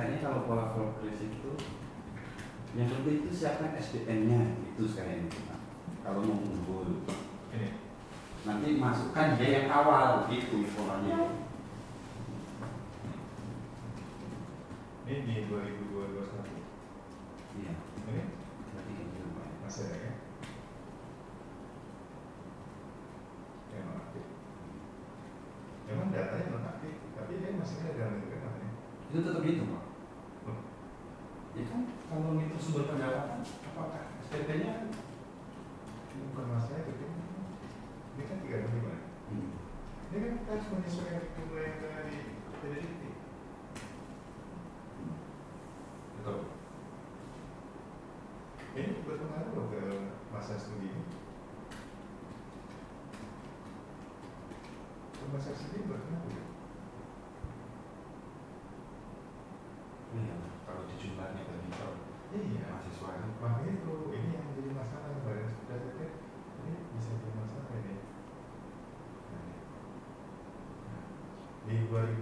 Makanya kalau pola progresif itu yang penting itu siapkan SDM-nya itu sekalian itu Pak. Kalau mau unggul nanti masukkan dia yang awal gitu polanya. Ini di 2021. Iya. Ini Berarti gitu Pak. masih ada ya? Yang aktif. Memang datanya non aktif, tapi dia masih ada dalam itu kan namanya. Itu tetap gitu Pak. Ya kan kalau itu sumber pendapatan apakah SPP-nya Bukan masalah itu kan. Ini kan 365. Ini kan kita harus menyesuaikan jumlah yang ada di PDDT. betul? Ini berpengaruh loh ke masa studi ini. Ke masa studi berpengaruh ya? Iya, kalau di jumlahnya tadi kalau Iya. mahasiswa kan Makanya itu ini yang jadi masalah badan sudah saya ini bisa jadi masalah ini. Di 2022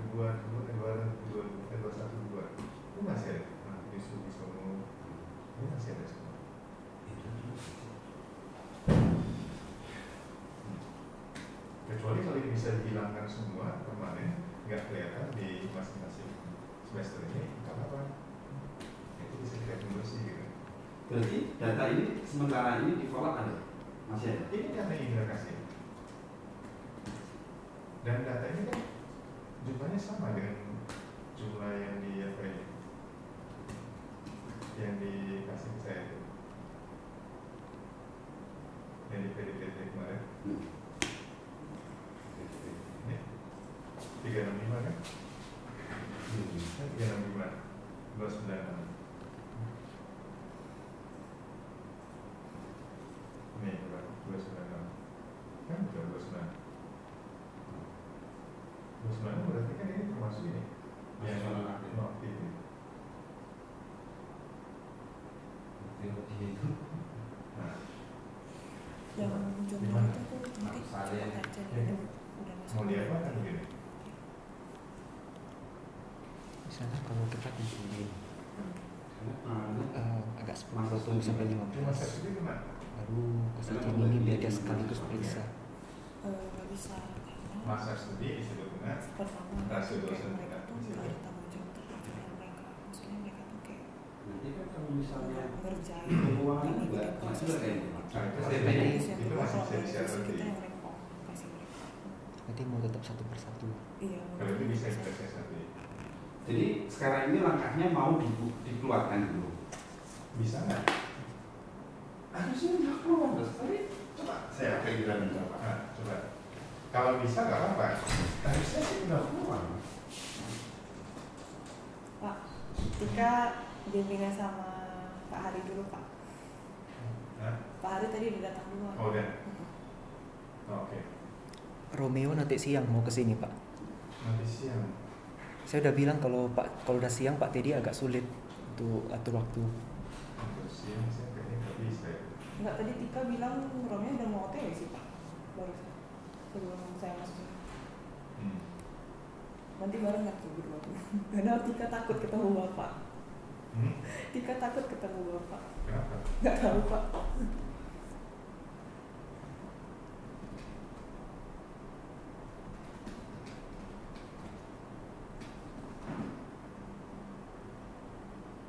itu masih ada nanti studi sono ini masih ada semua. Kecuali kalau ini bisa dihilangkan semua permanen nggak kelihatan di masing-masing semester ini nggak apa-apa. Itu bisa direkomendasi gitu. berarti data ini sementara ini di follow ada masih ada. Ini data yang kita kasih. Dan data ini kan jumlahnya sama dengan jumlah yang di apa ini? Yang dikasih ke saya itu. Yang di PDPT kemarin. Ini 365 kan? Kan 365 296. Ini berapa? 296. Kan udah 296. 296 berarti kan ini termasuk ini yang non aktif ini. Nah, yang jumlah gimana? itu tuh nanti Saya aja ya. udah masuk. Mau lihat apa kan begini? Misalnya kalau kita kumpulin agak 10 sampai 15 Cuma saya sendiri kemana? baru kasih ini biar dia sekaligus periksa. Nggak bisa Masa studi disebut dengan pertama rasio kayak dosen mereka tuh di situ. nggak ada tanggung jawab terhadap mereka, maksudnya mereka tuh kayak nanti kan kalau misalnya ngerjain keuangan ini juga gitu proses juga kayak gitu. Nah, itu SPP-nya masih- Terus yang itu kedua masih kalau bisa dari sisi disiasati. kita yang repot kasih mereka. Nanti mau tetap satu persatu. Iya. Kalau itu bisa kita siasati. Jadi sekarang ini langkahnya mau dikeluarkan dulu. Bisa nggak? Harusnya nggak keluar Mas. Tapi coba saya kira mencoba. Nah, coba. Kalau bisa nggak apa-apa. Harusnya sih udah keluar. Pak, Tika bimbingan sama Pak Hari dulu Pak. Hah? Pak Hari tadi udah datang dulu. Oh, udah. Oke. Romeo nanti siang mau kesini Pak. Nanti siang. Saya udah bilang kalau udah siang Pak Teddy agak sulit untuk atur waktu. Untuk siang saya kayaknya nggak bisa ya. Enggak, tadi Tika bilang Romeo udah mau OTW sih Pak. Barusan sebelum saya masuk sini. Nanti bareng nggak tuh berdua? Karena Tika takut ketemu Bapak. Tika takut ketemu Bapak. Kenapa? Nggak tahu Pak.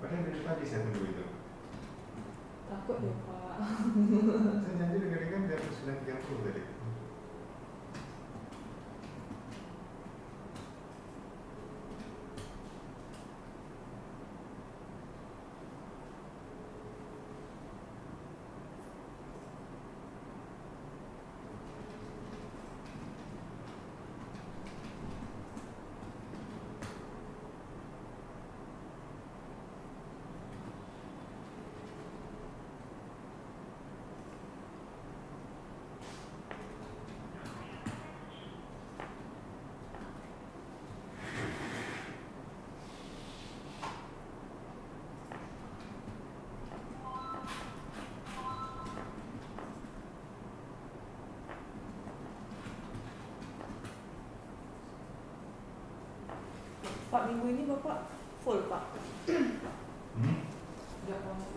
Padahal dari tadi saya tunggu itu. Takut ya Pak. Saya janji dengan dia kan jam 9.30 tadi. Pak, minggu ini Bapak full Pak. Hmm? Udah penuh.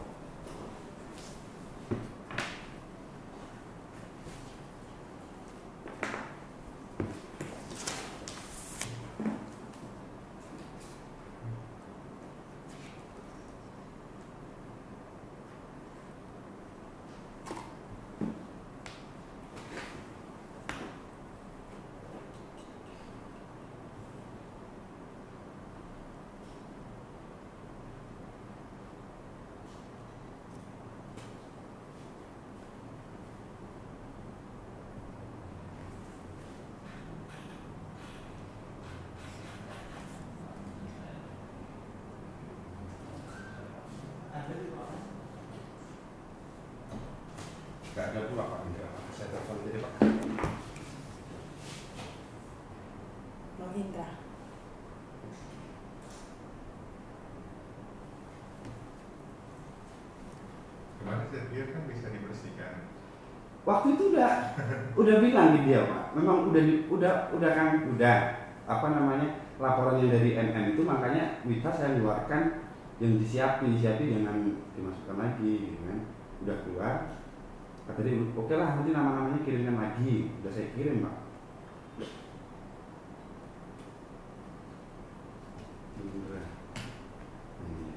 Gak ada pula Pak Indra. Saya telepon jadi Pak. Bang Indra. Kemarin saya pikir kan bisa dibersihkan. Waktu itu udah bilang di dia Pak. Memang udah kan apa namanya laporannya dari MM itu, makanya Wita saya keluarkan yang disiapi jangan dimasukkan lagi gitu kan. Udah keluar, kata dia oke lah nanti nama-namanya kirimkan lagi. Udah saya kirim Pak. Indra. Ini.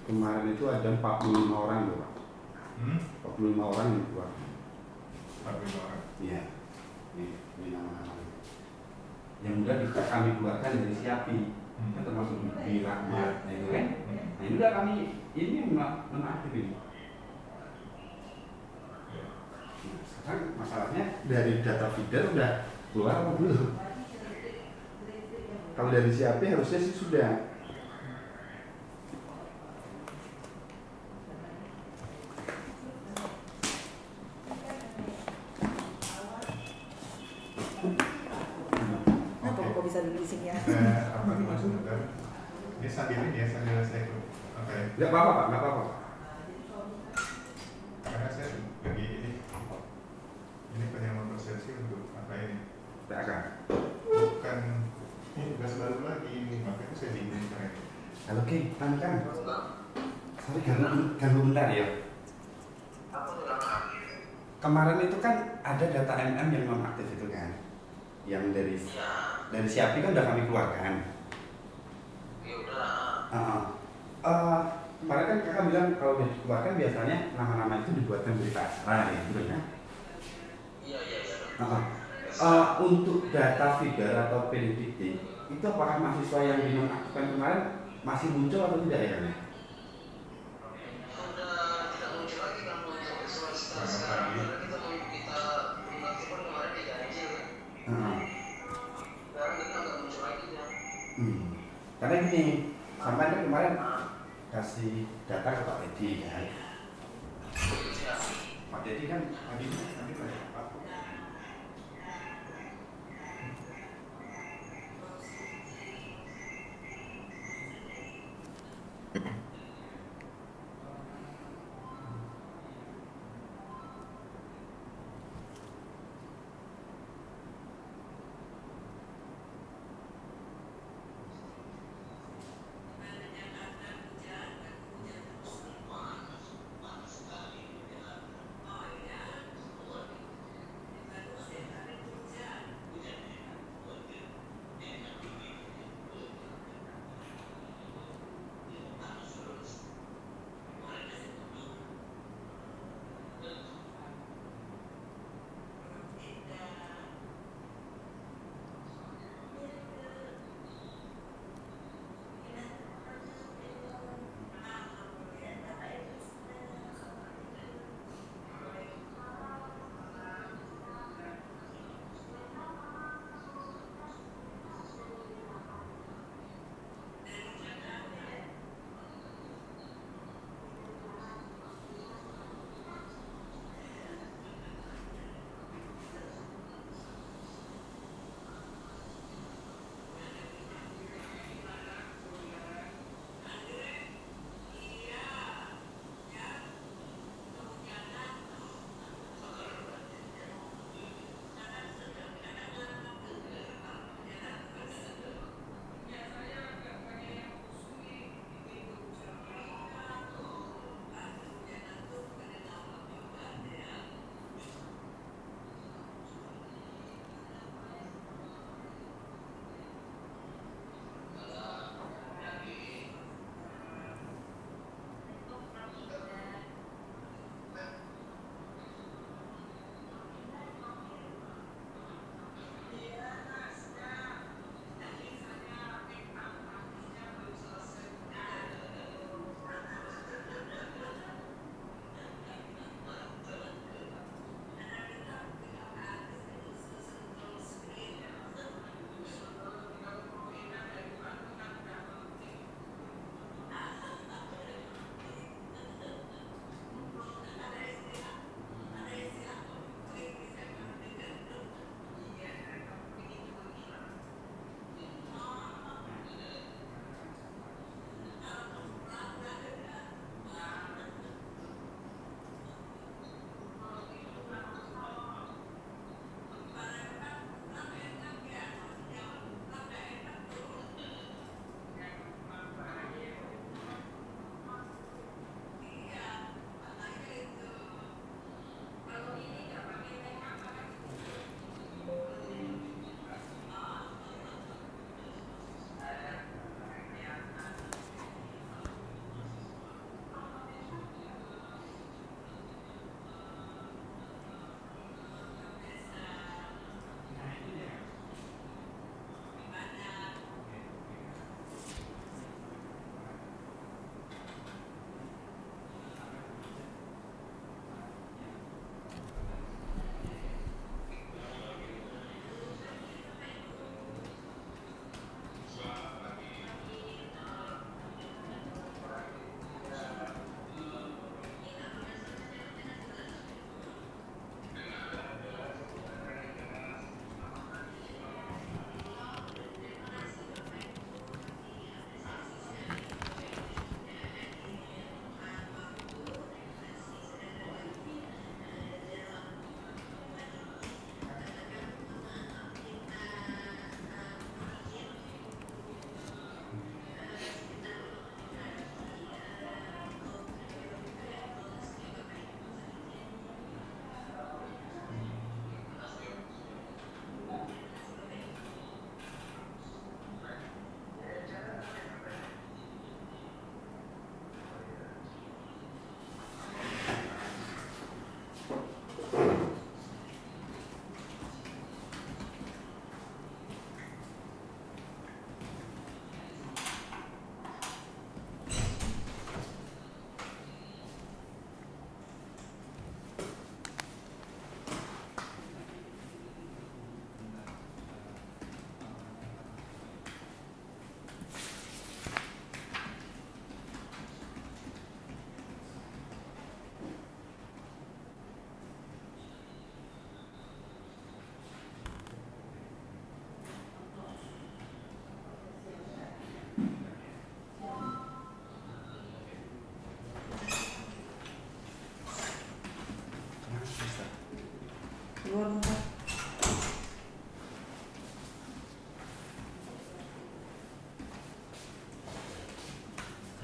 Kemarin itu ada 45 orang loh Pak. 45 orang yang keluar. 45 orang. Iya. Ini nama-nama yang udah kami keluarkan dari Siapi. Kan termasuk di Rahmat, ya itu kan. Nah ini udah kami ini menaktif ini. Nah, sekarang masalahnya dari data feeder udah keluar apa belum? Kalau dari Siapi harusnya sih sudah. Kok bisa dulu di sini ya? Apa nih Mas Sebentar? Ini sambil ini ya, sambil saya ikut. Oke. Nggak apa-apa Pak, nggak apa-apa. Karena saya lagi ini penyamaan persepsi untuk apa ini? PAK. Bukan ini tugas baru lagi ini, makanya saya bingung sekarang. Halo Ki, kan. Sorry ganggu bentar ya. Kemarin itu kan ada data MM yang non aktif itu kan, yang dari Siapi kan udah kami keluarkan. Kemarin kan kakak bilang kalau udah dikeluarkan biasanya nama-nama itu dibuatkan berita acara ya, betul kan? Iya. Untuk data feeder atau PDDT itu apakah mahasiswa yang dinonaktifkan kemarin masih muncul atau tidak ya? Karena gini, sampai kan kemarin kasih data ke Pak Dedi kan. Pak Dedi kan tadi Pak.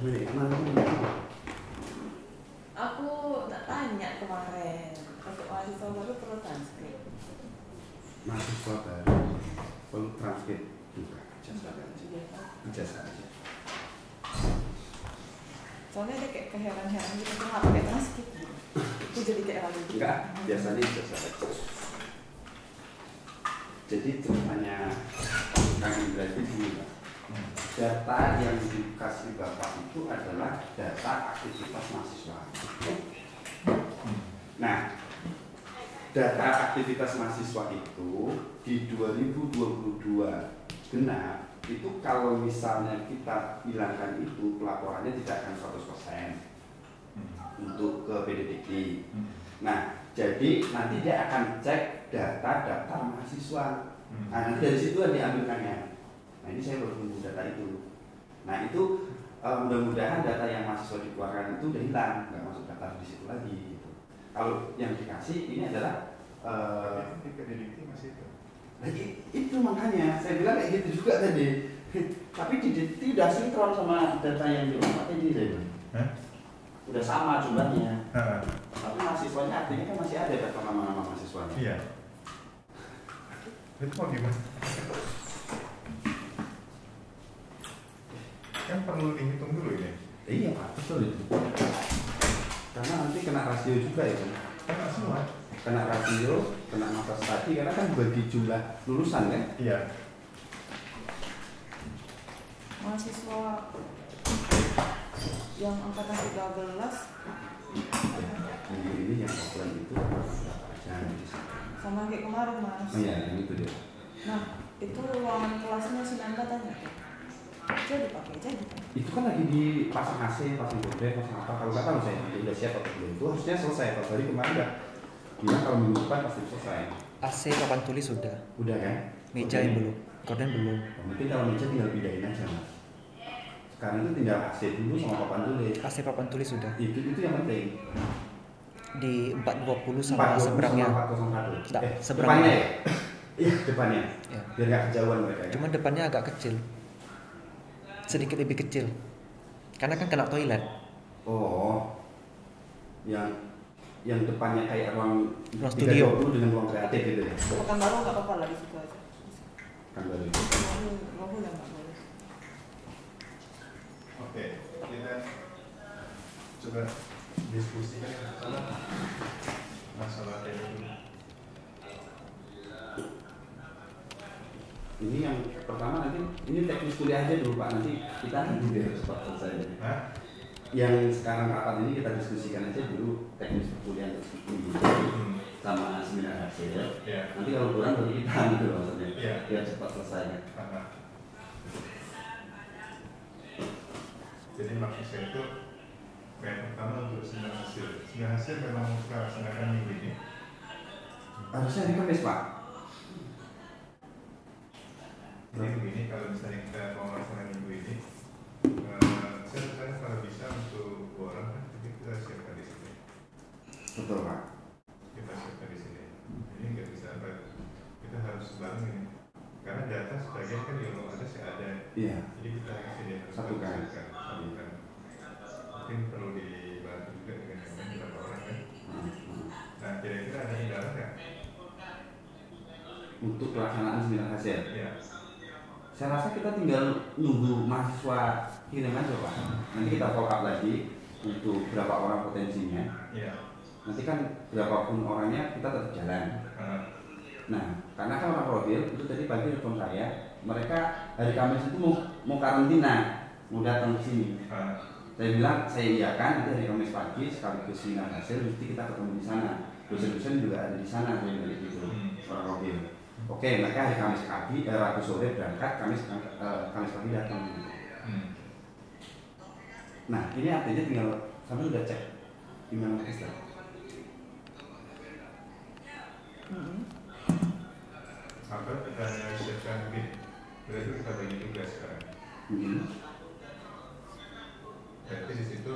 Aku tak tanya kemarin untuk mahasiswa baru perlu transkrip. Mahasiswa baru perlu transkrip juga. Ijazah aja. Soalnya dia kayak keheran-heran gitu, tuh nggak pakai transkrip gitu. Itu jadi kayak ragu. Enggak, biasanya ijazah aja. Jadi ceritanya Kang Indra itu gini Pak. Data yang dikasih Bapak itu adalah data aktivitas mahasiswa. Nah, data aktivitas mahasiswa itu di 2022 genap itu kalau misalnya kita hilangkan itu pelaporannya tidak akan 100% untuk ke PDDikti. Nah, jadi nanti dia akan cek data daftar mahasiswa. Nah, nanti dari situ diambilkannya. Nah, ini saya baru tunggu data itu. Nah, itu mudah-mudahan data yang mahasiswa dikeluarkan itu udah hilang, nggak masuk daftar di situ lagi. Gitu. Kalau yang dikasih ini adalah di PDDikti masih itu. Itu makanya saya bilang kayak gitu juga tadi. Tapi di DT udah sinkron sama data yang di rumah tadi deh. Udah sama jumlahnya. Tapi mahasiswanya artinya kan masih ada data nama-nama mahasiswanya. Iya. Itu mau gimana? Kan perlu dihitung dulu ini. Iya Pak, betul itu. Karena nanti kena rasio juga ya kan? Kena semua. Kena rasio, kena masa studi karena kan bagi jumlah lulusan kan? Iya. Mahasiswa yang angkatan 13 Minggu ini yang program itu jangan di sana. sama kayak kemarin Mas. Oh iya, yang itu dia. Nah, itu ruangan kelasnya Sinanda tanya. Jadi pakai aja gitu. Itu kan lagi dipasang AC, pasang gorden, pasang apa? Kalau nggak tahu saya udah siap atau belum. Itu harusnya selesai. Kalau hari kemarin udah bilang kalau minggu depan pasti selesai. AC papan tulis sudah. Udah kan? Meja yang belum. Gorden belum. Mungkin kalau meja tinggal pindahin aja Mas. Sekarang itu tinggal AC dulu sama papan tulis. AC papan tulis sudah. Itu yang penting. Di 420 sama 420 seberangnya. sama 401. Enggak, Depannya seberangnya. ya? Iya, depannya. Ya. Biar nggak kejauhan mereka ya. Cuman depannya agak kecil. Sedikit lebih kecil. Karena kan kena toilet. Oh. Yang depannya kayak ruang studio dengan ruang kreatif gitu ya. Pekan baru nggak apa-apa lah di situ aja. Kan baru. Baru lah nggak boleh. Oke, kita coba diskusikan masalah ini. Ini yang pertama nanti ini teknis kuliah aja dulu Pak, nanti kita nanti biar cepat selesai. Yang sekarang rapat ini kita diskusikan aja dulu teknis perkuliahan ini sama seminar hasil. Nanti kalau kurang baru kita gitu maksudnya, biar cepat selesai. Jadi maksud saya itu yang pertama untuk seminar hasil memang kita laksanakan minggu ini. Harusnya hari Kamis Pak. Jadi begini, kalau misalnya kita mau melaksanakan minggu ini, saya kalau bisa untuk 2 orang kan kita siapkan di sini. Betul Pak. Kita siapkan di sini. Ini nggak bisa kita harus bareng ini. Karena data sebagian kan di rumah ada saya ada. Iya. Jadi kita sini harus satukan. Mungkin perlu dibantu juga dengan yang lain beberapa orang kan. Nah, kira-kira ada kendala nggak? Untuk pelaksanaan seminar hasil. Iya. Saya rasa kita tinggal nunggu mahasiswa kirim aja Pak. Nanti kita follow up lagi untuk berapa orang potensinya. Iya. Nanti kan berapapun orangnya kita tetap jalan. Nah, karena kan orang profil itu tadi pagi telepon saya, mereka hari Kamis itu mau karantina, mau datang ke sini. Saya bilang saya iyakan nanti hari Kamis pagi sekaligus seminar hasil mesti kita ketemu di sana. Dosen-dosen juga ada di sana saya bilang gitu. Orang profil. Oke, mereka hari Kamis pagi, Rabu sore berangkat, Kamis pagi datang. Nah, ini artinya tinggal sampai udah cek email magister. Apa kita hanya siapkan begini? Berarti kita bagi tugas sekarang. Berarti di situ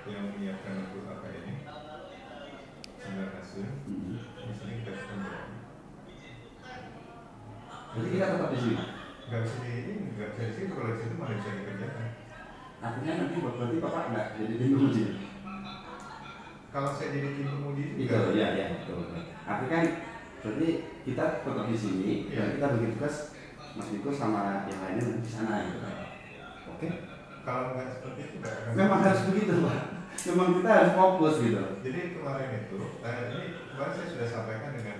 yang menyiapkan untuk apa ini? Seminar hasil. Di sini kita ketemu. Jadi kita tetap di sini. Nggak bisa di sini kalau di situ mana bisa dikerjakan. Artinya nanti berarti Bapak nggak jadi tim penguji. Kalau saya jadi tim penguji Itu ya betul. Artinya kan berarti kita tetap di sini dan kita bagi tugas Mas Niko sama yang lainnya di sana gitu. Oke? Kalau nggak seperti itu nggak akan. Memang harus begitu Pak. Memang kita harus fokus gitu. Jadi kemarin itu, ini kemarin saya sudah sampaikan dengan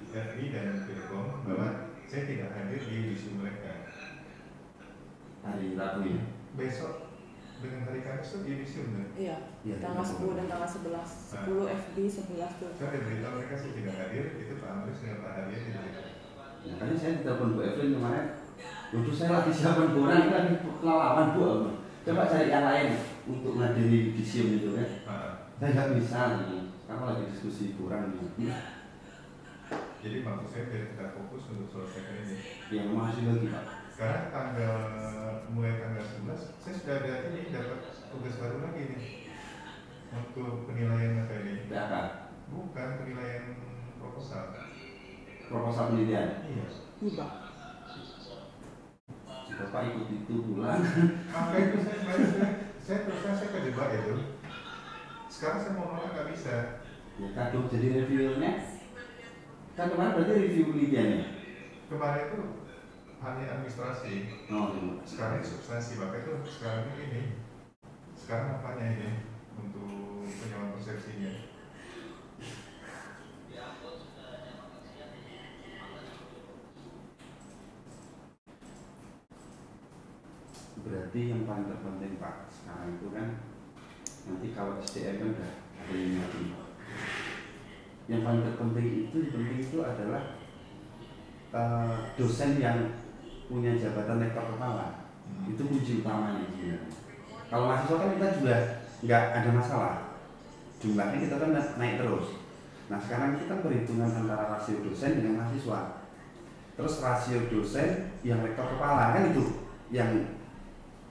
RI dan Telkom bahwa saya tidak hadir di visi mereka. Hari Rabu ya. Besok dengan hari Kamis itu di visi benar. Iya. Tanggal 10 dan tanggal 11. 10 FB 11 tuh. Saya ada berita mereka sih tidak hadir, itu Pak Amris dengan Pak Hadian tidak hadir. Makanya saya ditelepon Bu Evelyn kemarin. Untuk saya lagi siapkan orang itu lagi kelalaman Bu. Coba cari yang lain untuk menghadiri visium itu kan. Saya nggak bisa nih, karena lagi diskusi kurang nih. Jadi maksud saya biar kita fokus untuk selesaikan ini. Yang masih lagi Pak. Sekarang mulai tanggal 11, saya sudah berarti ini dapat tugas baru lagi nih untuk penilaian apa ini? PAK. Bukan penilaian proposal. Proposal penelitian. Iya. Hibah. Bapak ikut itu pulang. Maka itu saya terus saya kejebak itu. Sekarang saya mau nolak nggak bisa. Ya kadung jadi reviewnya. Kan kemarin berarti review penelitiannya. Kemarin itu hanya administrasi. Oh, iya. Sekarang substansi, maka itu sekarang ini. Sekarang apanya ini untuk penyewaan persepsinya? Berarti yang paling terpenting Pak sekarang itu kan nanti kalau SDM kan udah ada yang ngerti. Yang paling terpenting itu adalah dosen yang punya jabatan rektor kepala. Itu kunci utamanya sebenarnya. Kalau mahasiswa kan kita juga nggak ada masalah, jumlahnya kita kan naik terus. Nah sekarang kita perhitungan antara rasio dosen dengan mahasiswa. Terus rasio dosen yang rektor kepala kan itu yang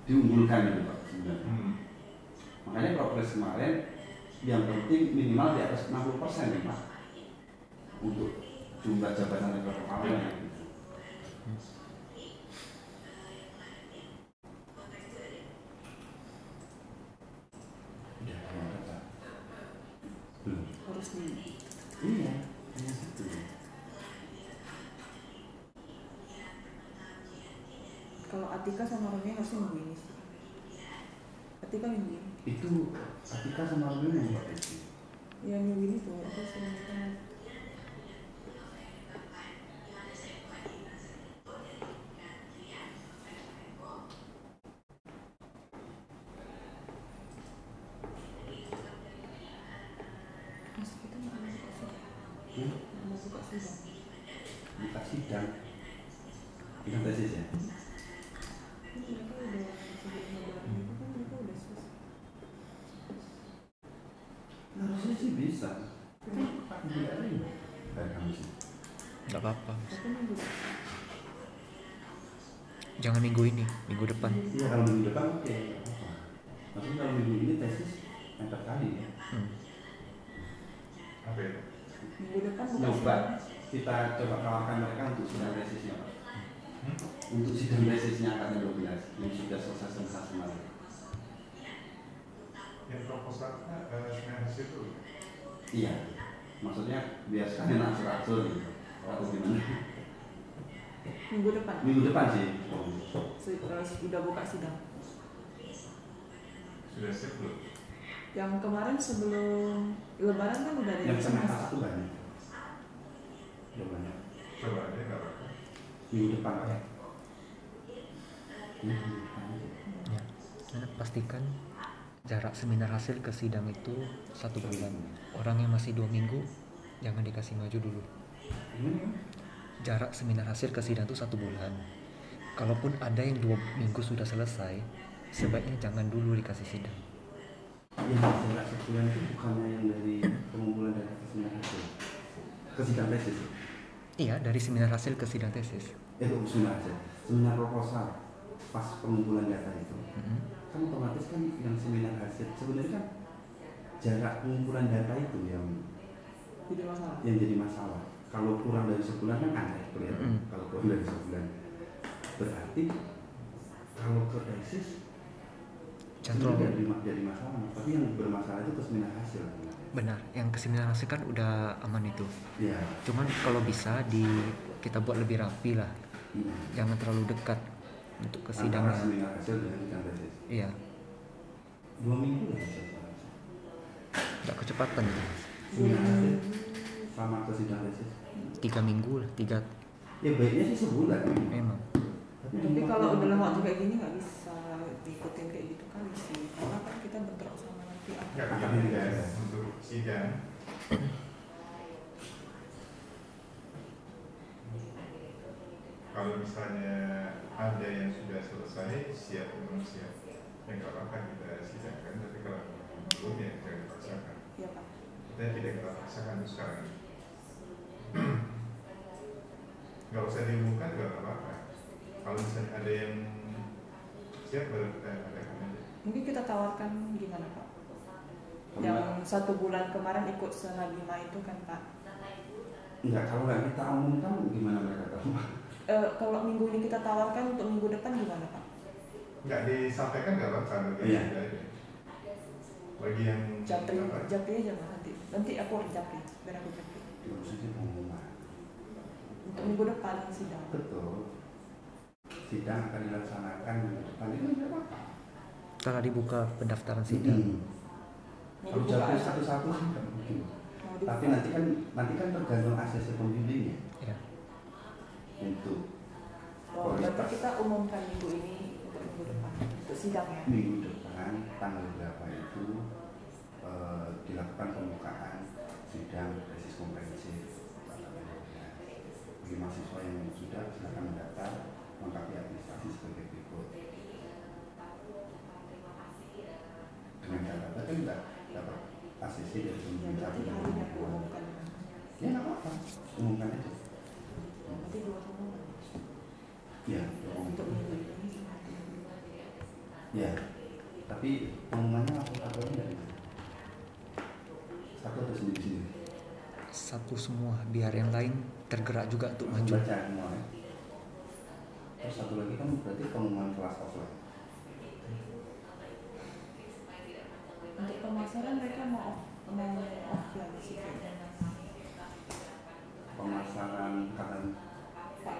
diunggulkan itu Pak sebenarnya. Makanya progres kemarin yang penting minimal di atas 60% ya Pak untuk jumlah jabatan rektor kepala gitu. Harus di. Iya, hanya satu. Kalau Atika sama Romi harusnya minggu ini sih. Atika minggu ini. Itu Atika sama Romi yang Pak Eci. Ya minggu ini tuh aku sering. Buka sidang. Bukan tesis ya? Harusnya sih bisa. Nggak apa-apa. Jangan minggu ini, minggu depan. Iya kalau minggu depan oke. Maksudnya kalau minggu ini tesis yang terkali ya. Apa itu? Minggu depan Coba kita coba tawarkan mereka untuk sidang tesisnya Pak. Untuk sidang tesisnya angkatan 12 yang sudah selesai kemarin. Yang proposalnya sebenarnya hasil itu. Iya, maksudnya biar sekalian atur-atur gitu. Atau gimana? minggu depan. Minggu depan sih. Udah buka sidang. Sudah siap belum? Yang kemarin sebelum Lebaran kan udah ada Yang semester itu banyak. Ya banyak. Coba aja nggak apa-apa. Minggu depan Pak ya. Minggu depan. Ya. Nah, pastikan jarak seminar hasil ke sidang itu 1 bulan. Orang yang masih 2 minggu jangan dikasih maju dulu. Jarak seminar hasil ke sidang itu 1 bulan. Kalaupun ada yang 2 minggu sudah selesai, sebaiknya jangan dulu dikasih sidang. Yang jarak 1 bulan itu bukannya yang dari pengumpulan data ke seminar hasil ke sidang tesis? Iya, dari seminar hasil ke sidang tesis. Seminar hasil, seminar proposal pas pengumpulan data itu. Kan otomatis kan yang seminar hasil sebenarnya kan jarak pengumpulan data itu yang jadi masalah. Kalau kurang dari sebulan kan aneh kelihatan. Kalau kurang dari sebulan berarti kalau ke tesis Contoh jadi masalah, tapi yang bermasalah itu keseminar hasil. Benar, yang keseminar hasil kan udah aman itu. Iya. Cuman kalau bisa kita buat lebih rapi lah. Jangan terlalu dekat untuk ke sidangnya. Antara seminar hasil dengan sidang tesis. Iya. 2 minggu lah bisa. Nggak kecepatan itu. Seminar hasil sama ke sidang tesis. 3 minggu lah, 3. Ya baiknya sih sebulan. Memang. Tapi kalau udah lama juga gini nggak bisa diikutin kayak gitu kali sih, karena kan kita bentrok sama nanti nggak begini guys, untuk sidang kalau misalnya ada yang sudah selesai siap belum siap ya nggak apa-apa kita sidangkan, tapi kalau belum ya jangan dipaksakan. Iya Pak. Kita tidak kita paksakan untuk sekarang. Nggak usah diumumkan juga nggak apa-apa. Kalau misalnya ada yang siap baru kita adakan aja. Mungkin kita tawarkan gimana Pak? Yang 1 bulan kemarin ikut setengah 5 itu kan Pak? Enggak, kalau nggak kita umumkan gimana mereka tahu? Kalau minggu ini kita tawarkan untuk minggu depan gimana Pak? Nggak disampaikan nggak apa-apa, iya. Bagi yang Japri aja Mas nanti aku harus japri, biar aku japri. Maksudnya pengumuman. Untuk minggu depan sidang. Betul. Sidang akan dilaksanakan minggu depan itu nggak apa-apa. Setelah dibuka pendaftaran sidang. Kalau jatuh satu-satu sih nggak mungkin. Tapi nanti kan tergantung ACC pembimbingnya. Ya. Untuk berarti kita umumkan minggu ini untuk minggu depan untuk sidangnya. Minggu depan tanggal berapa itu dilakukan pembukaan sidang tesis komprehensif. Bagi mahasiswa yang sudah silakan mendaftar melengkapi administrasi sebagai berikut. Dengan catatan kan nggak dapat ACC dari pembimbing satu dan umumkan. Ya nggak apa-apa, umumkan aja. Nanti 2 pengumuman. Ya, Untuk minggu ini. ya. Tapi pengumumannya apa dari mana? Satu atau sendiri-sendiri? Satu semua, biar yang lain tergerak juga untuk maju. Baca semua ya. Terus satu lagi kan berarti pengumuman kelas offline. Untuk pemasaran mereka mau offline sih kayaknya. Pemasaran karena Pak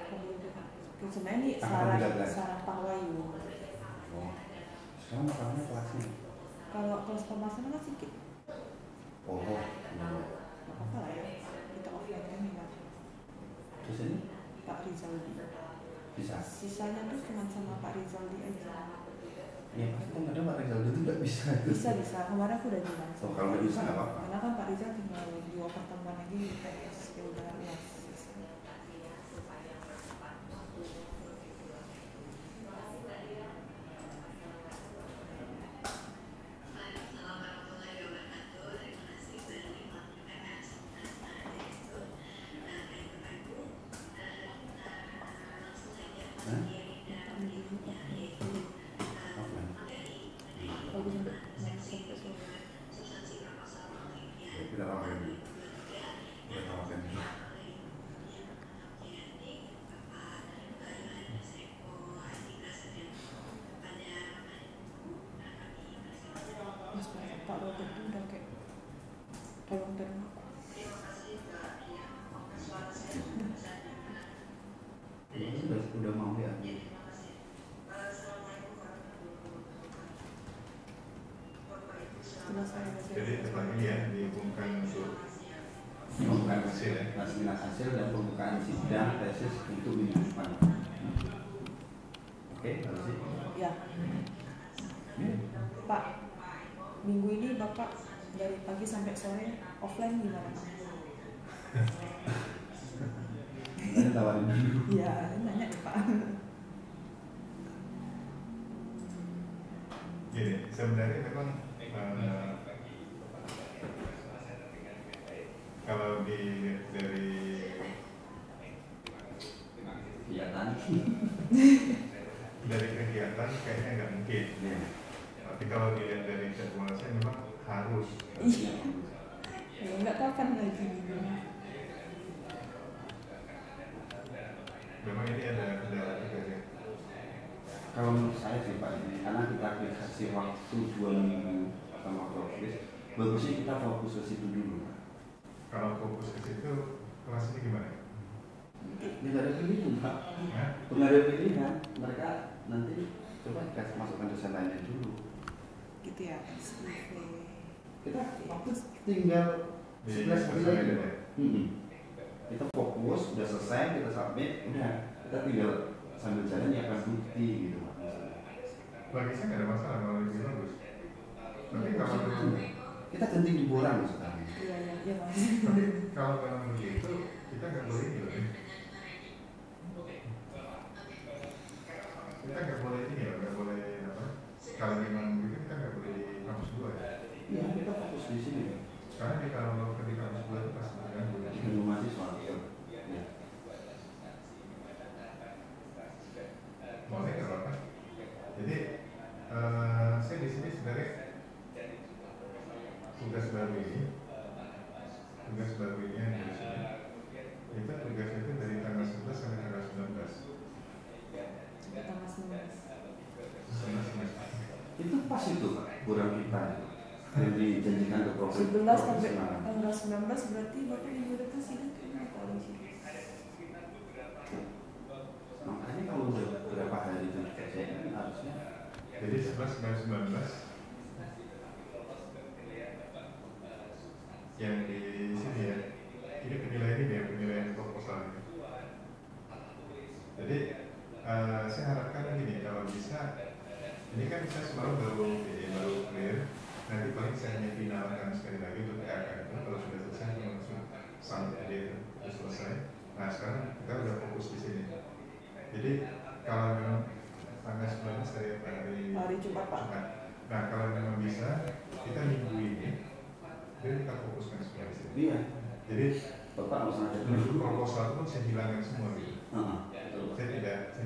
sebenarnya ini saran Pak Wahyu. oh, sekarang masalahnya kelasnya. Kalau kelas pemasaran kan sedikit. Oh, iya. Nggak apa-apa lah ya, kita offline kan ya. Terus ini Pak Rizaldi. bisa? Sisanya tuh cuma sama Pak Rizaldi aja. Ya pasti kan kadang Pak Rizal itu nggak bisa. Bisa. Kemarin aku udah bilang. Oh, kalau nggak bisa nggak apa-apa. Karena kan Pak Rizal tinggal 2 pertemuan lagi UTS ya udah luas. Pak Robert tuh udah kayak tolong aku. Udah mau ya. Jadi tetap ini ya diumumkan untuk pembukaan hasil ya, hasil dan pembukaan sidang tesis untuk minggu depan. Oke, harus sih. Ya. Pak, minggu ini Bapak dari pagi sampai sore offline gimana Pak? Saya tawarin dulu. Iya, nanya ya Pak. Gini, sebenarnya memang kalau dilihat dari kegiatan kayaknya nggak mungkin. ya. Tapi kalau dilihat dari jadwalnya memang harus. Iya. Ya nggak kapan lagi. Memang ini ada juga ya. Kalau menurut saya sih Pak ini, karena kita kasih waktu 2 minggu sama progres, bagusnya kita fokus ke situ dulu Pak. Kalau fokus ke situ, kelas ini gimana? Tidak ada pilihan Pak. Tidak ada pilihan, mereka nanti coba kita masukkan dosen lainnya dulu. Gitu ya, SIV. Kita fokus tinggal 11 bulan. Kita fokus, udah selesai, kita submit, udah kita tinggal sambil jalan nyiapkan bukti gitu Pak. Bagi saya nggak ada masalah kalau lebih bagus. Tapi kalau kita genting di borang sekarang. Iya Mas. Tapi kalau memang begitu, kita nggak boleh ini loh. Kita nggak boleh ini loh, nggak boleh apa? Kalau memang begitu kita nggak boleh di kampus 2 ya. Iya, kita fokus di sini. Karena kalau di kampus 2 itu pasti terganggu. Dengan mahasiswa. Boleh nggak apa-apa. Jadi saya di sini sebenarnya tugas baru ini yang di sini itu tugasnya itu dari tanggal 11 sampai tanggal 19. Tanggal 19. Itu pas itu Pak, kurang kita yang dijanjikan ke Prof. 11 sampai tanggal 19 berarti Bapak minggu depan sini paling sini. Makanya kalau udah berapa hari itu kerjanya harusnya. Jadi 11 sampai 19 yang di sini ya. Ini penilaian ini ya, penilaian proposal ini. Jadi saya harapkan begini, kalau bisa, ini kan saya semalam baru clear, nanti paling saya hanya finalkan sekali lagi untuk PAK itu. Kalau sudah selesai langsung sampai dia itu selesai. Nah sekarang kita udah fokus di sini. Jadi kalau memang tanggal 19 hari Jumat Pak. Nah kalau memang bisa, kita minggu ini jadi kita fokuskan semua di sini. Iya. Jadi Bapak harus ngajak dulu proposal pun saya hilangkan semua gitu. Betul. Saya tidak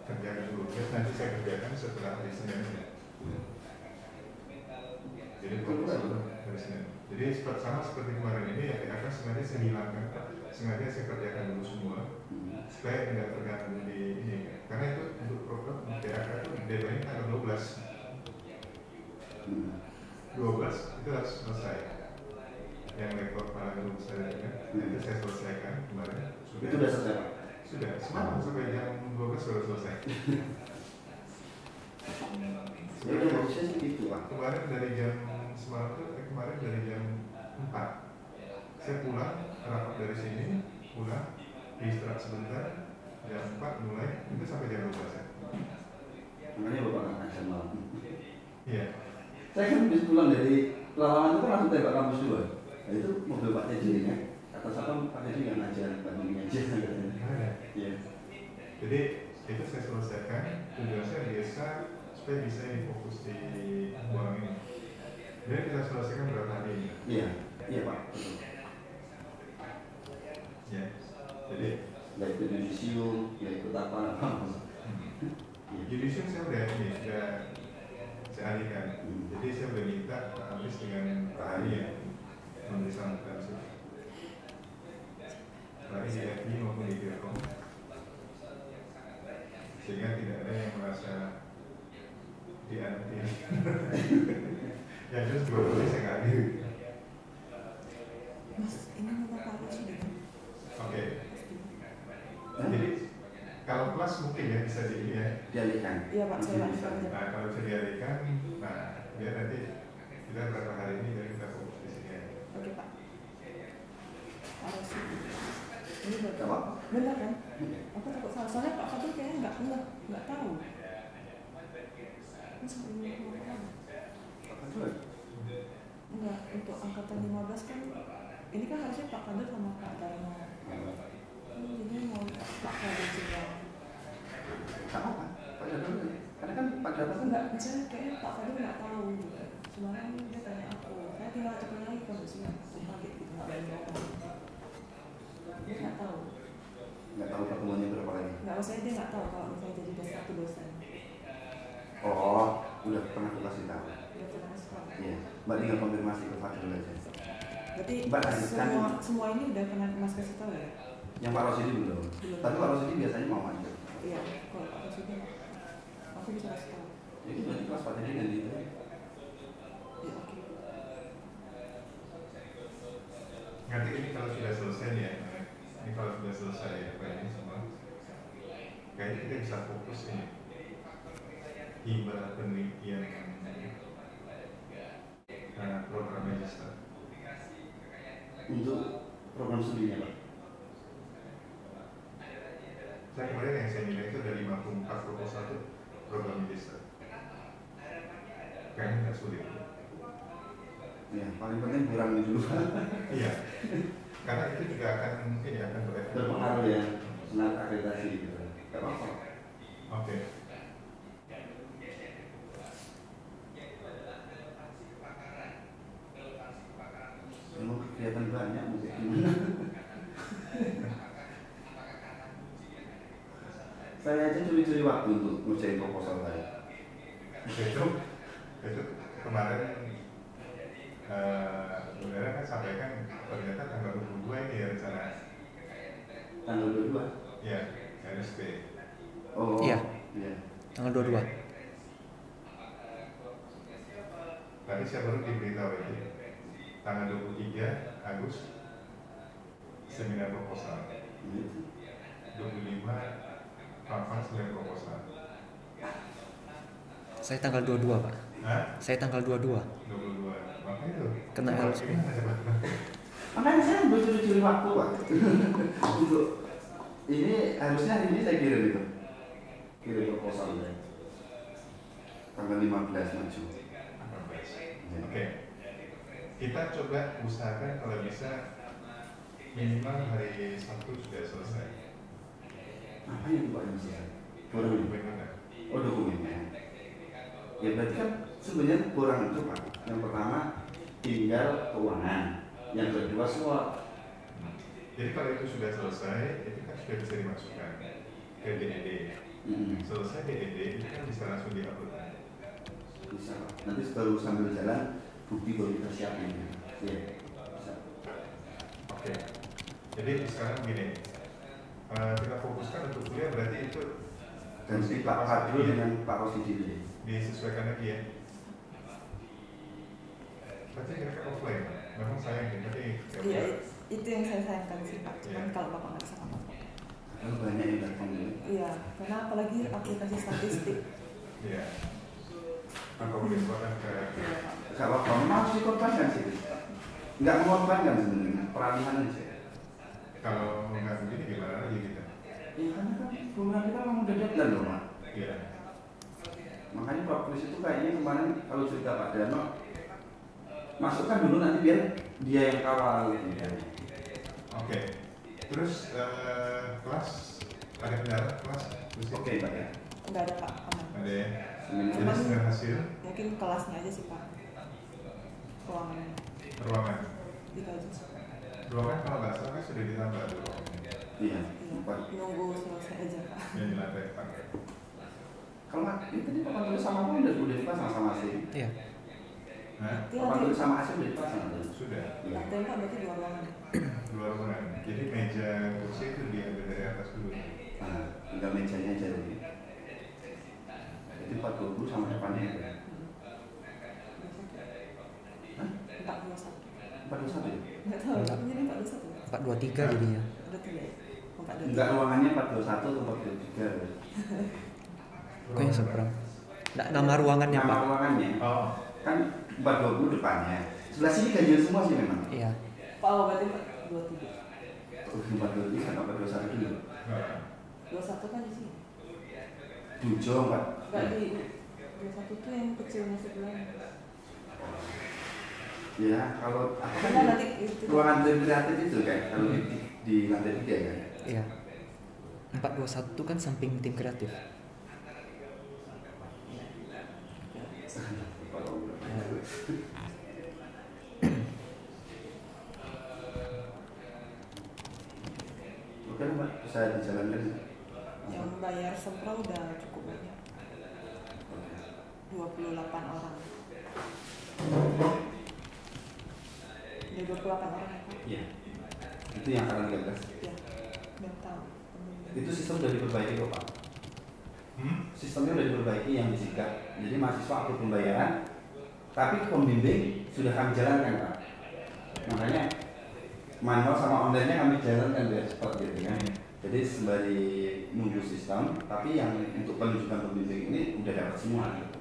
kerjakan dulu. Nanti saya kerjakan setelah hari Senin ini. Jadi proposal dari Senin. Jadi sama seperti kemarin ini ya PAK sebenarnya saya hilangkan. Sengaja saya kerjakan dulu semua supaya tidak terganggu di ini. Karena itu untuk program PAK itu deadline tanggal 12. 12 itu harus selesai. Yang rekor paling besar itu saya selesaikan kemarin. Itu sudah selesai Pak? Sudah, semalam sampai jam 12 sudah selesai. Ya udah bagusnya sih gitu Pak. Kemarin dari jam semalam itu kemarin dari jam 4 saya pulang rapat dari sini, pulang istirahat sebentar, jam 4 mulai itu sampai jam 12 ya. Makanya Bapak nggak ngajar malam. Iya. Saya kan habis pulang dari Pelawan itu kan langsung tembak kampus 2. Nah itu mobil Pak Teddy kan. Kata siapa Pak Teddy nggak ngajar, bandingin aja. Iya. Jadi itu saya selesaikan. Tujuan saya biasa supaya bisa fokus di uang ini. Jadi kita selesaikan berapa hari ini? Iya, iya Pak. Betul. Ya. Jadi nggak ikut judisium, nggak ikut apa. judisium saya udah ini sudah saya alihkan. Jadi saya udah minta Pak Amis dengan Pak Ari ya memberi sambutan sih. Baik di FI maupun di Telkom, sehingga tidak ada yang merasa dianti. Yang jelas dua kali saya nggak hadir. Mas, ini nama Pak Ari sudah. Oke. Jadi kalau kelas mungkin ya bisa dialihkan. Iya Pak, saya bisa. Nah kalau bisa dialihkan, nah biar nanti kita berapa hari ini dan kita fokus di sini aja. Oke Pak. Harus ini Apa? benar kan? Aku takut salah, soalnya Pak Fadil kayaknya nggak tahu. Ini sebelumnya enggak, untuk angkatan 15 kan ini kan harusnya Pak Fadil sama Pak Darno. Jadi mau Pak Fadil juga. Sama Pak. Pak Darno. Karena kan Pak Darno kan Enggak, misalnya kayaknya Pak Fadil nggak tahu gitu. Semalam dia tanya aku, saya tinggal cepat lagi kondisinya, aku kaget gitu, nggak berani ngomong. Dia nggak tahu. nggak tahu pertemuannya berapa lagi. Nggak, maksudnya dia nggak tahu kalau misalnya jadi satu dosen. Oh, udah pernah aku kasih tahu. Dia pernah sekolah. Iya, Mbak tinggal konfirmasi ke Fadil aja. Berarti Mbak lanjutkan. semua ini udah pernah Mas kasih tahu ya? Yang Pak Rosidi belum. Tapi Pak Rosidi biasanya mau aja. Iya, kalau Pak Rosidi aku bisa kasih tahu. Itu berarti kelas Pak Teddy nanti itu. Ya oke. Nanti ini kalau sudah selesai nih ya, ini kalau sudah selesai apa ini semua, kayaknya kita bisa fokus ini hibah penelitian program magister. Untuk program studinya Pak. Saya kemarin yang saya nilai itu ada 54 proposal itu program magister. Kayaknya nggak sulit. Ya, paling penting kurangin dulu. Iya, karena itu juga akan mungkin ya akan berpengaruh ya, senat akreditasi gitu. Gak apa-apa. Oke. Emang kelihatan banyak mungkin gimana? Saya aja curi-curi waktu untuk ngerjain proposal saya. Itu kemarin saudara kan sampaikan ternyata tanggal 22 ini ya rencana. Tanggal 22? Ya, RSP. Oh iya. Iya. Tanggal 22. Tadi saya baru diberitahu itu tanggal 23 Agustus seminar proposal. 25 konferensi seminar proposal. Saya tanggal 22 Pak. Hah? Saya tanggal 22. 22. Makanya itu. Kena LSP. Makanya saya bercuri-curi waktu Pak. Untuk ini harusnya hari ini saya kirim itu. Kirim proposal saya. Tanggal 15 maju. Oke. Kita coba usahakan kalau bisa minimal hari Sabtu sudah selesai. Apa yang Pak yang selesai? Kurang Oh dokumennya. Ya berarti kan sebenarnya kurang itu Pak. Yang pertama tinggal keuangan. Yang kedua semua. Jadi kalau itu sudah selesai, itu kan sudah bisa dimasukkan ke DED. Selesai DED itu kan bisa langsung diupload. Bisa Pak. Nanti baru sambil jalan bukti baru kita siapin. Iya. Bisa. Oke. Jadi sekarang begini, kita fokuskan untuk kuliah berarti itu Ganti Pak Fadlu dengan Pak Rosidi disesuaikan lagi ya. Berarti kira-kira offline, memang sayang ya, tapi Iya, itu yang saya sayangkan sih Pak. Cuman Iya. kalau Bapak nggak bisa apa-apa. Kan banyak yang datang ini. Iya, karena apalagi aplikasi statistik. ya akomodasikan ke Iya Pak. Gak apa-apa, memang harus dikorbankan sih. Nggak mengorbankan sebenarnya, peralihan aja. kalau nggak begini gimana lagi kita? Iya karena kan program kita memang udah deadline loh Pak. Iya. Makanya Pak Polis itu kayaknya kemarin kalau cerita Pak Dano masukkan dulu nanti biar dia yang kawal gitu. Oke. Terus kelas ada kendala kelas? Oke Pak ya. Nggak ada Pak, aman. Ada ya. Seminar. Jadi seminar hasil Mungkin kelasnya aja sih Pak. Ruangannya. ruangan. Itu aja sih. Ruangan kalau nggak salah kan sudah ditambah dulu. Iya. Iya, Pak. nunggu selesai aja Pak. Yang di lantai 4. Kalau ini tadi Pak Tulis sama aku udah dipasang sama asing. Iya. Hah? Itu Pak lantai, Tulis sama asing udah dipasang tadi. Sudah. Iya. lantai 4 berarti 2 ruangan. Dua ruangan. Jadi meja kursi itu diambil dari atas dulu. Nah, tinggal mejanya aja lagi. Jadi 420 sama depannya itu. Hah? 421. 421 ya? Nggak tahu, tapi jadi 421. 423 jadinya. Udah 3 ya? 422. Enggak, ruangannya 421 atau 423. Kok yang seberang? Nggak, nama ruangannya Nama Pak. ruangannya Oh. kan 420 depannya. Sebelah sini ganjil semua sih memang. Iya. Pak, oh, berarti 423. 420 kan 421 dulu. Nah, 21 kan di sini. 7 Pak. Enggak di 21 tuh yang kecilnya sebelahnya. Ya, kalau apa Karena kan nanti itu ruangan kreatif itu kan kalau di lantai 3 kan. Iya. 421 kan samping tim kreatif. Iya. Oke Pak, bisa dijalankan. yang bayar sempro udah cukup banyak. 28 orang. Udah 28 orang ya Pak? Iya. Itu yang akan gagas. Iya. Udah tahu. Itu sistem sudah diperbaiki kok Pak. Sistemnya udah diperbaiki yang disikat. Jadi mahasiswa aktif pembayaran, tapi pembimbing sudah kami jalankan Pak. Makanya manual sama online-nya kami jalankan biar cepat gitu kan. Jadi sembari nunggu sistem, tapi yang untuk penunjukan pembimbing ini udah dapat semua. Gitu.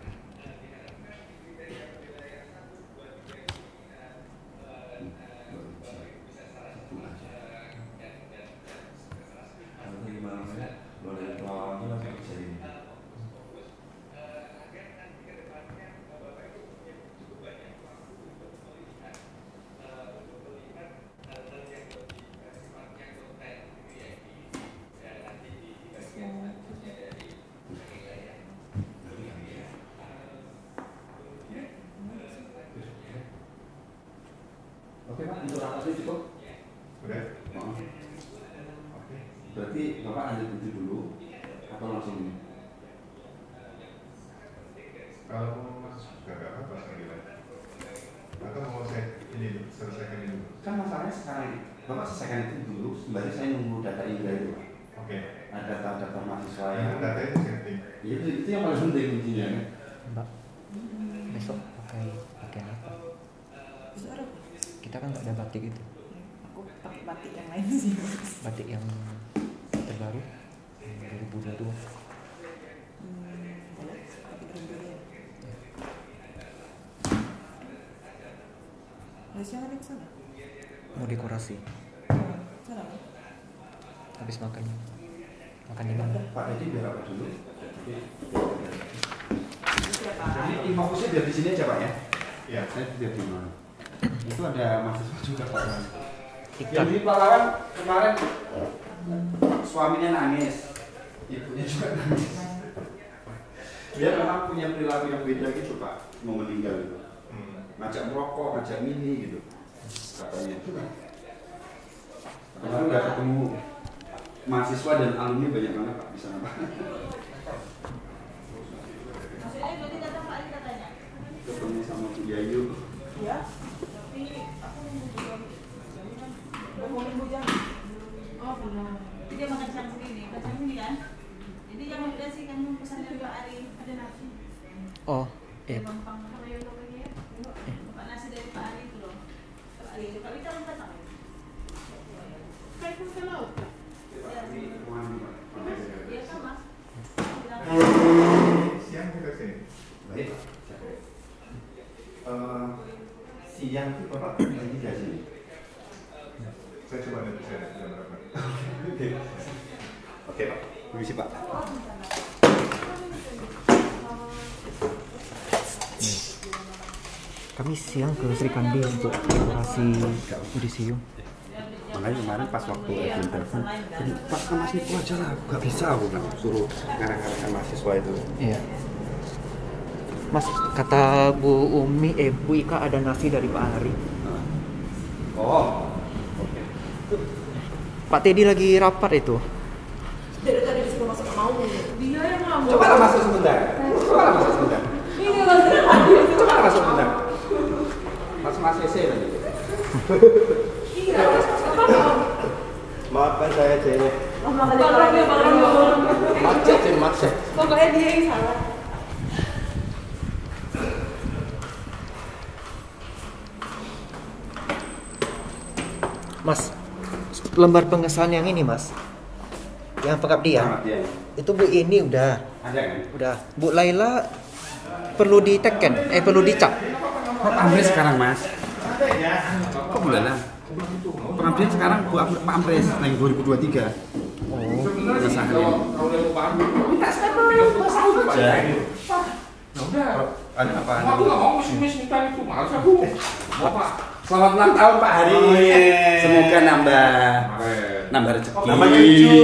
Oke Pak, untuk rapatnya cukup? Udah? Oh. Oke. Berarti Bapak lanjut itu dulu atau langsung ini? Kalau mau masuk juga gak apa-apa sekali. Atau mau saya ini selesaikan ini dulu? Kan masalahnya sekarang Bapak selesaikan itu dulu, sembari saya nunggu data Indra itu Pak. Oke. Ada data mahasiswa Yang yang data itu penting. itu yang paling penting kuncinya kan? Mbak, besok pakai pakaian apa? Besok ada. Kita kan nggak ada batik itu. Aku pakai batik yang lain sih. Batik yang terbaru 2022. Boleh pakai dulu ya. Ada siapa di sana? Mau dekorasi. Sana kan? Habis makan di mana? Pak Dedi biar apa dulu? Siapa? Jadi fokusnya biar di sini aja Pak ya? Iya. Saya biar di mana? Itu ada mahasiswa juga Pak. Ikat. Yang di Pahlawan kemarin suaminya nangis, ibunya juga nangis. Dia memang punya perilaku yang beda gitu Pak, mau meninggal gitu. Ngajak merokok, ngajak mini gitu, katanya. Kemarin udah ketemu mahasiswa dan alumni banyak banget Pak di sana Pak. Maksudnya berarti datang Pak Ali katanya? Ketemu sama Bu Yayu. Ya. Tapi aku mau nunggu jam. Oh belum. Jadi dia makan campur ini kan? Jadi yang udah sih kan pesan dari Pak Ari ada nasi. Oh, Dia gampang kalau yang lagi ya. Bapak nasi dari Pak Ari itu loh. Pak Ari itu kali kita datang. Kayak pun laut. Ya sama. Siang kita sini. Baik. Siang itu Bapak lagi di sini. Saya coba nanti saya jam berapa. Oke Pak, permisi Pak. kami siang ke Sri Kandi untuk dekorasi audisium. Makanya kemarin pas waktu Edwin telepon, Pak ke mahasiswa aja lah, gak bisa aku bilang, suruh ngarang-ngarangkan mahasiswa itu. Iya. Mas, kata Bu Umi, Bu Ika ada nasi dari Pak Ari. Oh, oke. Pak Teddy lagi rapat itu. Dari tadi disuruh masuk ke mau. Dia yang mau. Coba lah masuk sebentar. Ini lagi. Coba lah masuk sebentar. Mas CC tadi. Iya, Maafkan saya cewek. Macet. Pokoknya dia yang salah. Mas, lembar pengesahan yang ini Mas, yang pengabdian, itu Bu ini udah, Ada kan? udah. Bu Laila perlu diteken, perlu dicap. Kok Amres sekarang Mas? Kok bulan lah? Pengabdian sekarang Pak Amres yang 2023. Oh, Pengesahannya. Minta stempelin, aja. Ada apa? Aku nggak mau pesimis minta itu, malas aku. Bapak. Selamat ulang tahun Pak Hari. Semoga nambah rezeki. Nambah cucu.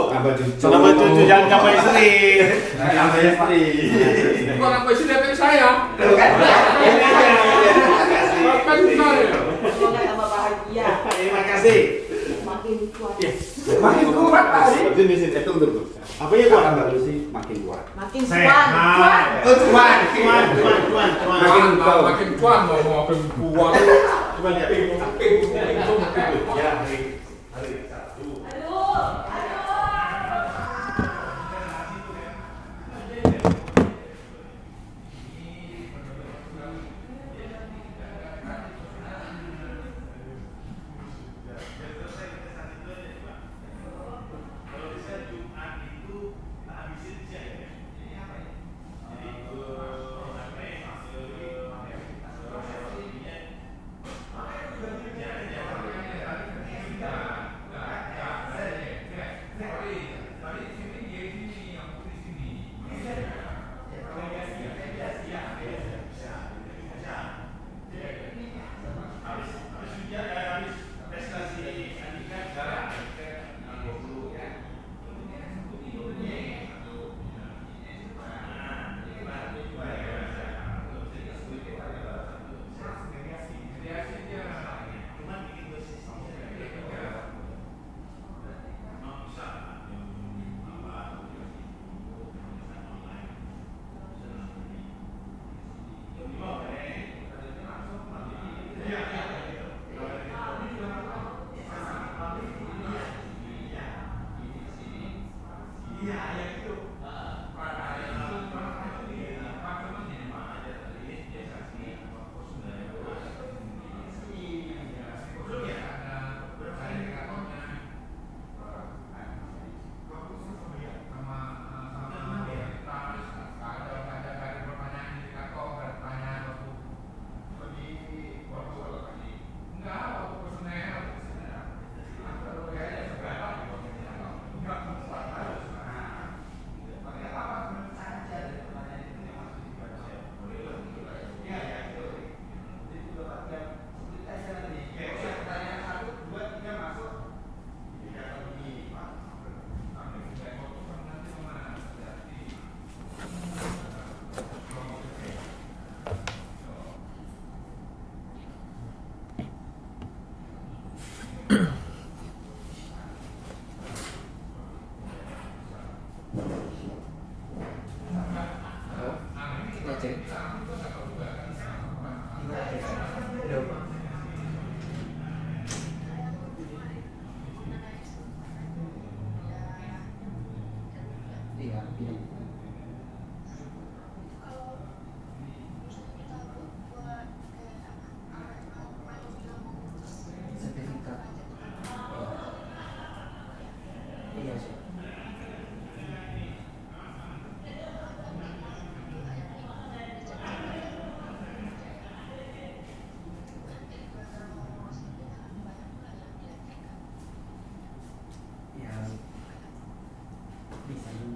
Nambah cucu. Nambah cucu, jangan nambah istri. Nambah istri. Bukan apa sih dari saya. Ini aja. Kan saya. Semoga tambah bahagia. Terima kasih. Makin kuat. Makin kuat Pak Hari. Sini. Tunggu. Apa ya kuat? Tambah Lucy makin kuat. Makin Sehat. kuat. Makin kuat mau makin kuat. Cuman ya. Ya, hari. Aduh.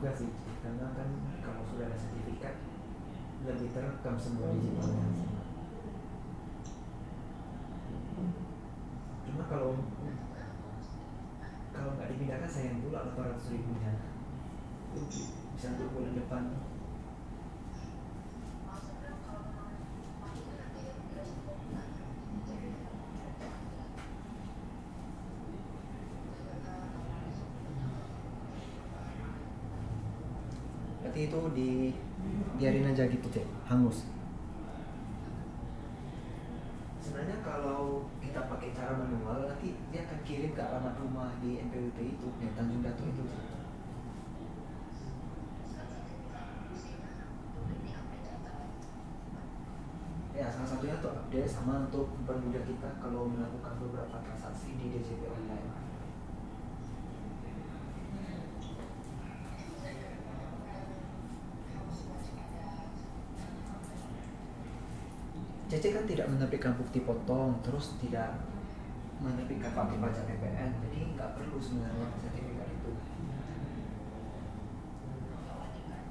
juga sih, karena kan kalau sudah ada sertifikat lebih terekam semua digitalnya. Cuma kalau nggak dipindahkan sayang pula 800.000-nya. Bisa untuk bulan depan. Berarti itu biarin aja gitu cek, hangus. Sebenarnya kalau kita pakai cara manual nanti dia akan kirim ke alamat rumah di NPWP itu, yang Tanjung Datuk itu. Ya salah satunya untuk update sama untuk mempermudah kita kalau melakukan beberapa transaksi di DJP online. Cece kan tidak menerbitkan bukti potong, terus tidak menerbitkan pakai pajak PPN, jadi nggak perlu sebenarnya sertifikat itu.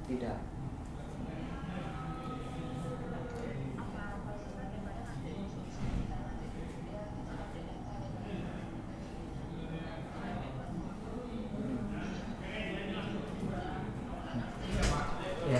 Tidak. Ya,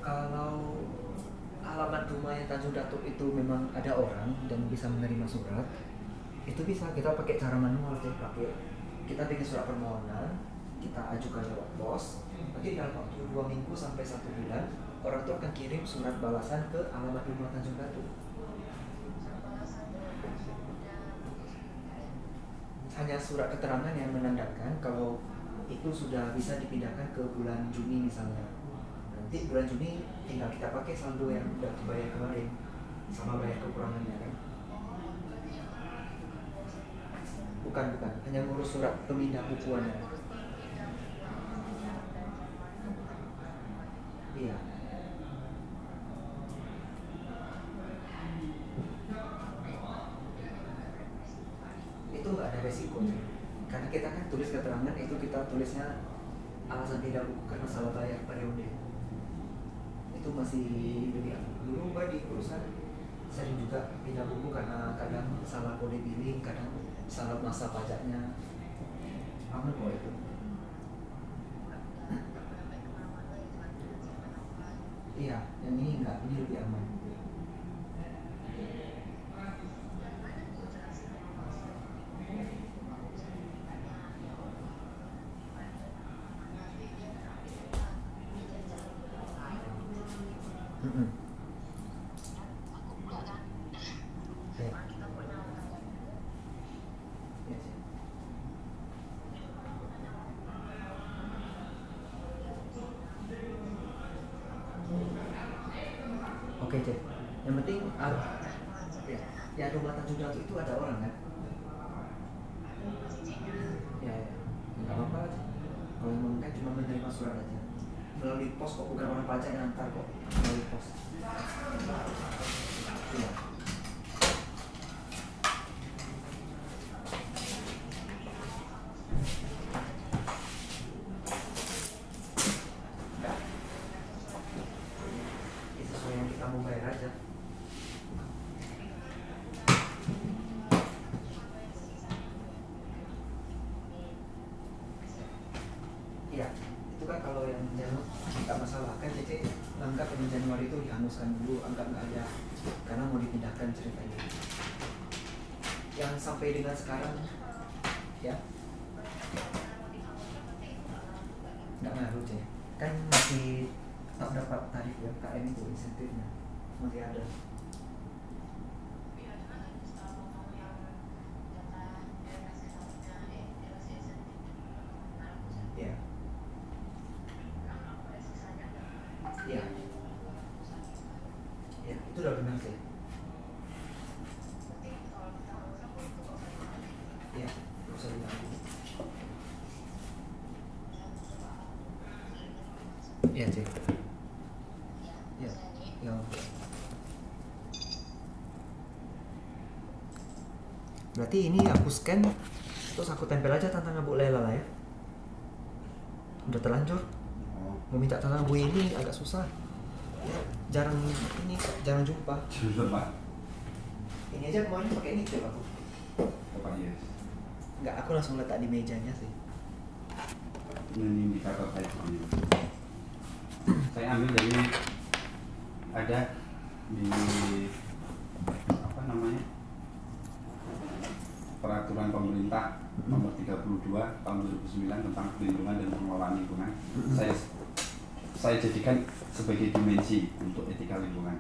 kalau alamat rumah yang Tanjung Datuk itu memang ada orang dan bisa menerima surat, itu bisa kita pakai cara manual, pakai kita bikin surat permohonan, kita ajukan lewat pos, nanti dalam waktu 2 minggu sampai 1 bulan orang itu akan kirim surat balasan ke alamat rumah Tanjung Batu. Hanya surat keterangan yang menandakan kalau itu sudah bisa dipindahkan ke bulan Juni misalnya. Nanti bulan Juni tinggal kita pakai saldo yang udah dibayar kemarin sama bayar kekurangannya kan. Bukan, hanya ngurus surat pemindah bukuannya. Iya. Itu nggak ada resiko sih. Karena kita kan tulis keterangan itu kita tulisnya alasan tidak buku karena salah bayar periode. Itu masih lebih dulu Mbak di perusahaan sering juga pindah buku karena kadang salah kode billing, kadang salah masa pajaknya. Aman kok itu. Iya, yang ini enggak, ini lebih aman. Oke, Cek. Yang penting ya rumah Tanjung Batu itu ada orang kan? Ya, nggak apa-apa aja. Kalau memang kan cuma menerima surat aja. Melalui pos kok, bukan orang pajak yang antar kok, melalui pos. Iya. Sesuai yang kita mau bayar aja. Iya, itu kan kalau yang nggak masalah kan Cece anggap yang Januari itu dihanguskan dulu, anggap nggak ada karena mau dipindahkan ceritanya. Yang sampai dengan sekarang ya nggak ngaruh Cece, kan masih tak dapat tarif UMKM itu insentifnya masih ada. Ya. Iya. Ya, itu udah benar sih. Iya, nggak usah diganggu. Iya, Cik. Ya, ya. Berarti ini aku scan, terus aku tempel aja tantangan Bu Lela lah ya. Udah terlanjur. Mau minta tangan Bu ini agak susah. Ya, jarang jumpa. Ini aja kemarin pakai ini tuh aku. Apa yes? Enggak, aku langsung letak di mejanya sih. Ini indikator saya ini. Saya ambil dari ada di apa namanya peraturan pemerintah nomor 32 tahun 2009 tentang perlindungan dan pengelolaan lingkungan. Saya jadikan sebagai dimensi untuk etika lingkungan.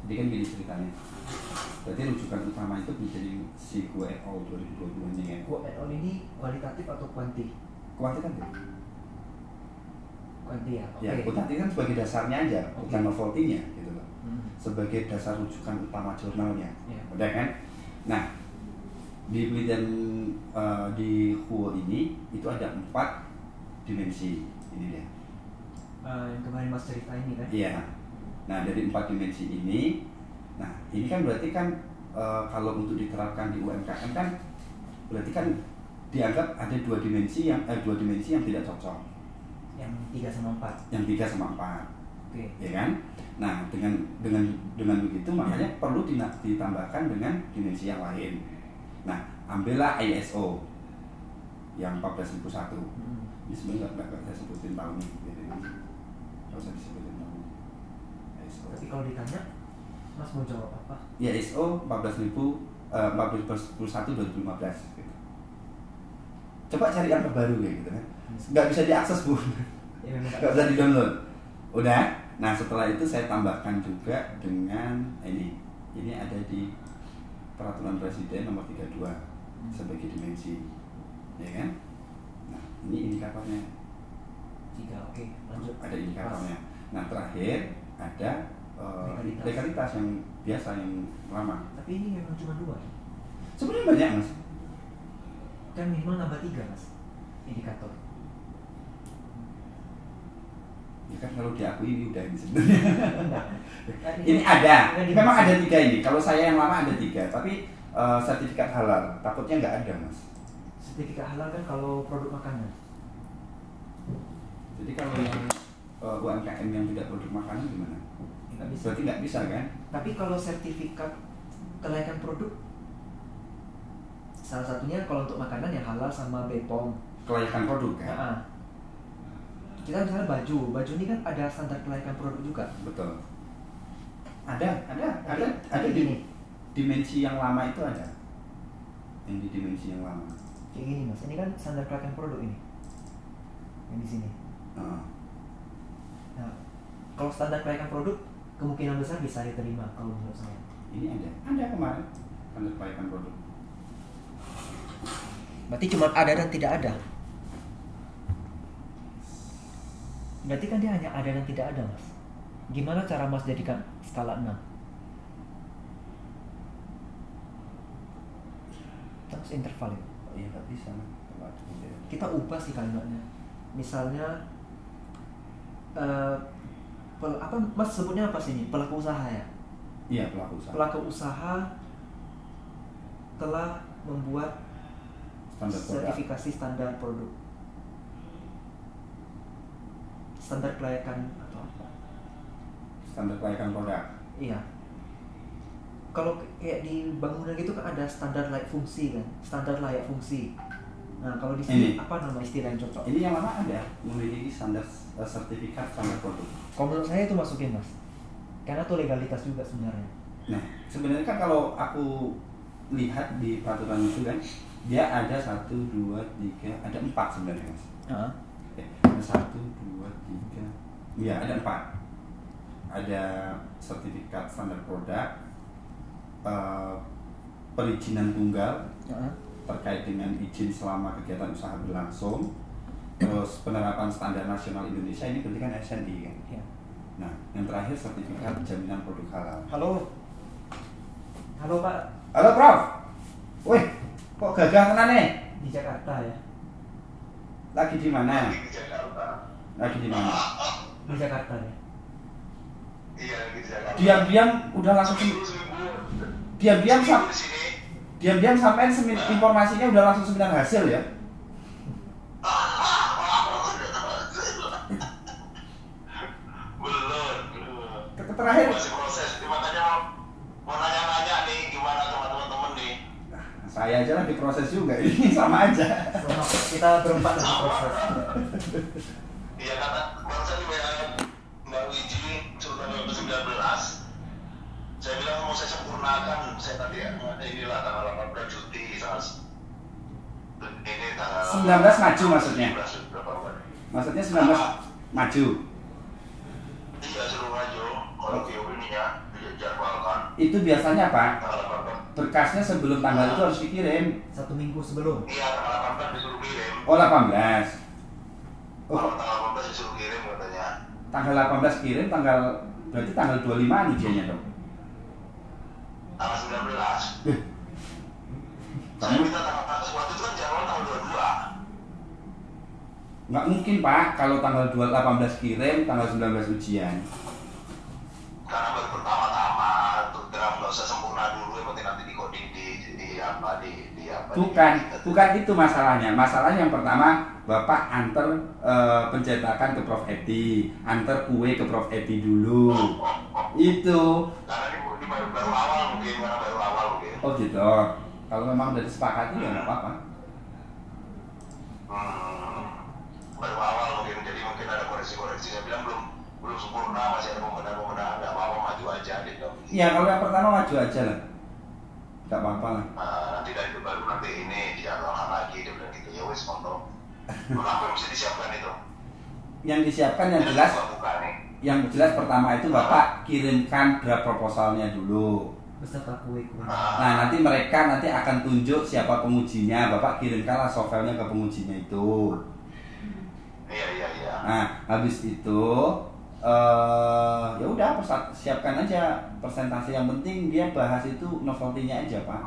Jadi kan gini ceritanya. Berarti rujukan utama itu menjadi si Guo et al 2020 ini ya. Guo et al ini kualitatif atau kuanti? Kuantitatif. Kuanti ya. Ya, kuantitatif kan sebagai dasarnya aja, bukan novelty-nya gitu loh. Sebagai dasar rujukan utama jurnalnya. Udah kan? Nah, di penelitian di Guo ini itu ada 4 dimensi ini dia. Yang kemarin Mas cerita ini kan? Iya. Nah, dari 4 dimensi ini, nah ini kan berarti kan kalau untuk diterapkan di UMKM kan berarti kan dianggap ada 2 dimensi yang tidak cocok. Yang 3 sama 4. Yang 3 sama 4. Oke. Ya kan? Nah, dengan begitu makanya perlu ditambahkan dengan dimensi yang lain. Nah, ambillah ISO yang 14001. Ini sebenarnya nggak saya sebutin tahunnya, gitu. Nggak usah disebutin tahunnya. ISO. Tapi kalau ditanya, Mas mau jawab apa? Ya ISO 14001 14/11/2015 gitu. Coba cari yang terbaru kayak gitu kan. Nggak bisa diakses Bu. Nggak bisa di-download. Udah. Nah, setelah itu saya tambahkan juga dengan ini ada di Peraturan Presiden Nomor 32 sebagai dimensi. Ya kan? Nah, ini indikatornya. 3, oke, lanjut. Ada indikatornya. Nah, terakhir ada legalitas yang biasa, yang lama. Tapi ini memang cuma 2. Sebenarnya banyak Mas. Kan minimal nambah 3 Mas, indikator. Ya kan kalau diakui ini udah ini sebenarnya. Ini ada, memang ada 3 ini. Kalau saya yang lama ada 3, tapi sertifikat halal takutnya nggak ada Mas. Sertifikat halal kan kalau produk makanan. Jadi kalau yang UMKM yang tidak produk makanan gimana? Nggak bisa. Berarti nggak bisa kan? Tapi kalau sertifikat kelayakan produk, salah satunya kalau untuk makanan yang halal sama BPOM. Kelayakan produk kan? Nah, kita misalnya baju ini kan ada standar kelayakan produk juga. Betul. Ada gini. Dimensi yang lama itu ada. Yang di dimensi yang lama. Kayak gini Mas, ini kan standar kelayakan produk ini. Yang di sini. Nah, kalau standar kelayakan produk kemungkinan besar bisa diterima kalau menurut saya. Ini ada kemarin standar kelayakan produk. Berarti cuma ada dan tidak ada. Berarti kan dia hanya ada dan tidak ada Mas. Gimana cara Mas jadikan skala 6? Terus interval ya? Iya nggak bisa. Kita ubah sih kalimatnya. Misalnya apa Mas sebutnya apa sih ini? Pelaku usaha ya? Iya, pelaku usaha. Pelaku usaha telah membuat sertifikasi standar produk. Standar kelayakan atau apa? Standar kelayakan produk. Iya. Kalau kayak di bangunan gitu kan ada standar layak fungsi kan, standar layak fungsi. Nah kalau di sini apa nama istilah yang cocok? Ini yang lama ada memiliki standar sertifikat standar produk. Kalau menurut saya itu masukin Mas, karena itu legalitas juga sebenarnya. Nah sebenarnya kan kalau aku lihat di peraturan itu kan dia ada 1, 2, 3, ada 4 sebenarnya Mas. Ada 1, 2, 3, ya ada 4. Ada sertifikat standar produk, perizinan tunggal terkait dengan izin selama kegiatan usaha berlangsung, terus penerapan standar nasional Indonesia, ini berarti kan SNI kan. Ya. Nah yang terakhir sertifikat jaminan produk halal. Halo Pak. Halo Prof. Wih, kok gagah tenan nih? Di Jakarta ya. Lagi di mana? Di Jakarta. Lagi di mana? Di Jakarta ya. Iya, di Jakarta. Diam-diam udah langsung diam-diam sampai informasinya udah langsung seminar hasil ya. Belum. Terakhir Masih proses, makanya mau nanya-nanya nih gimana teman-teman nih. saya aja lagi proses juga ini sama aja. Kita berempat lagi proses. Iya kata barusan juga Mbak Wiji suruh tanggal 19. Saya bilang mau saya sempurnakan, saya tadi inilah tanggal 18 cuti ini tanggal 19 maju maksudnya. Maksudnya 19 maju. Iya suruh maju kalau video ininya dijadwalkan. Itu biasanya Pak, Tanggal 18. berkasnya sebelum tanggal itu harus dikirim. 1 minggu sebelum. Iya tanggal 18 disuruh kirim. Oh 18. Kalau tanggal 18 disuruh kirim katanya. Tanggal 18 kirim, berarti tanggal 25 ujiannya dong. Tanggal 19. Saya minta tanggal waktu itu kan jadwal tanggal 22. Nggak mungkin Pak, kalau tanggal 18 kirim, tanggal 19 ujian. Karena baru pertama-tama, untuk draft nggak usah sempurna dulu, yang penting nanti di-coding di apa. Bukan itu masalahnya. Masalahnya yang pertama, Bapak antar pencetakan ke Prof Edi, antar kue ke Prof Edi dulu. Itu. Karena ini baru awal mungkin, Oh gitu. Kalau memang udah disepakati ya nggak apa-apa. Baru awal mungkin, jadi mungkin ada koreksi-koreksi. Saya bilang belum sempurna, masih ada pembenahan, nggak apa-apa, maju aja gitu. Iya, kalau yang pertama maju aja lah. Gak apa-apa lah. Nanti dari itu baru nanti ini dijadwalkan lagi, dia bilang gitu. Ya wes monggo. Apa yang mesti disiapkan itu? Yang disiapkan yang jelas, yang jelas pertama itu Bapak kirimkan draft proposalnya dulu. Beserta kue-kue. Nah nanti mereka akan tunjuk siapa pengujinya. Bapak kirimkanlah softwarenya ke pengujinya itu. Iya. Nah habis itu ya udah siapkan aja presentasi. Yang penting dia bahas itu novelty-nya aja Pak,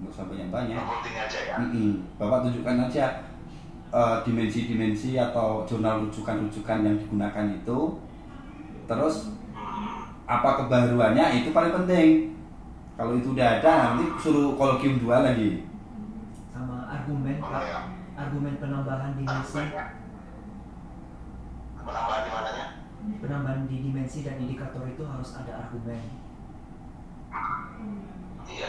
nggak usah banyak-banyak. Novelty-nya aja ya. Bapak tunjukkan aja dimensi-dimensi atau jurnal rujukan-rujukan yang digunakan itu. Terus apa kebaruannya itu paling penting. Kalau itu udah ada nanti suruh kolegium 2 lagi. Sama argumen Pak, argumen penambahan dimensi. Penambahan di mananya? Penambahan di dimensi dan indikator itu harus ada argumen. Iya.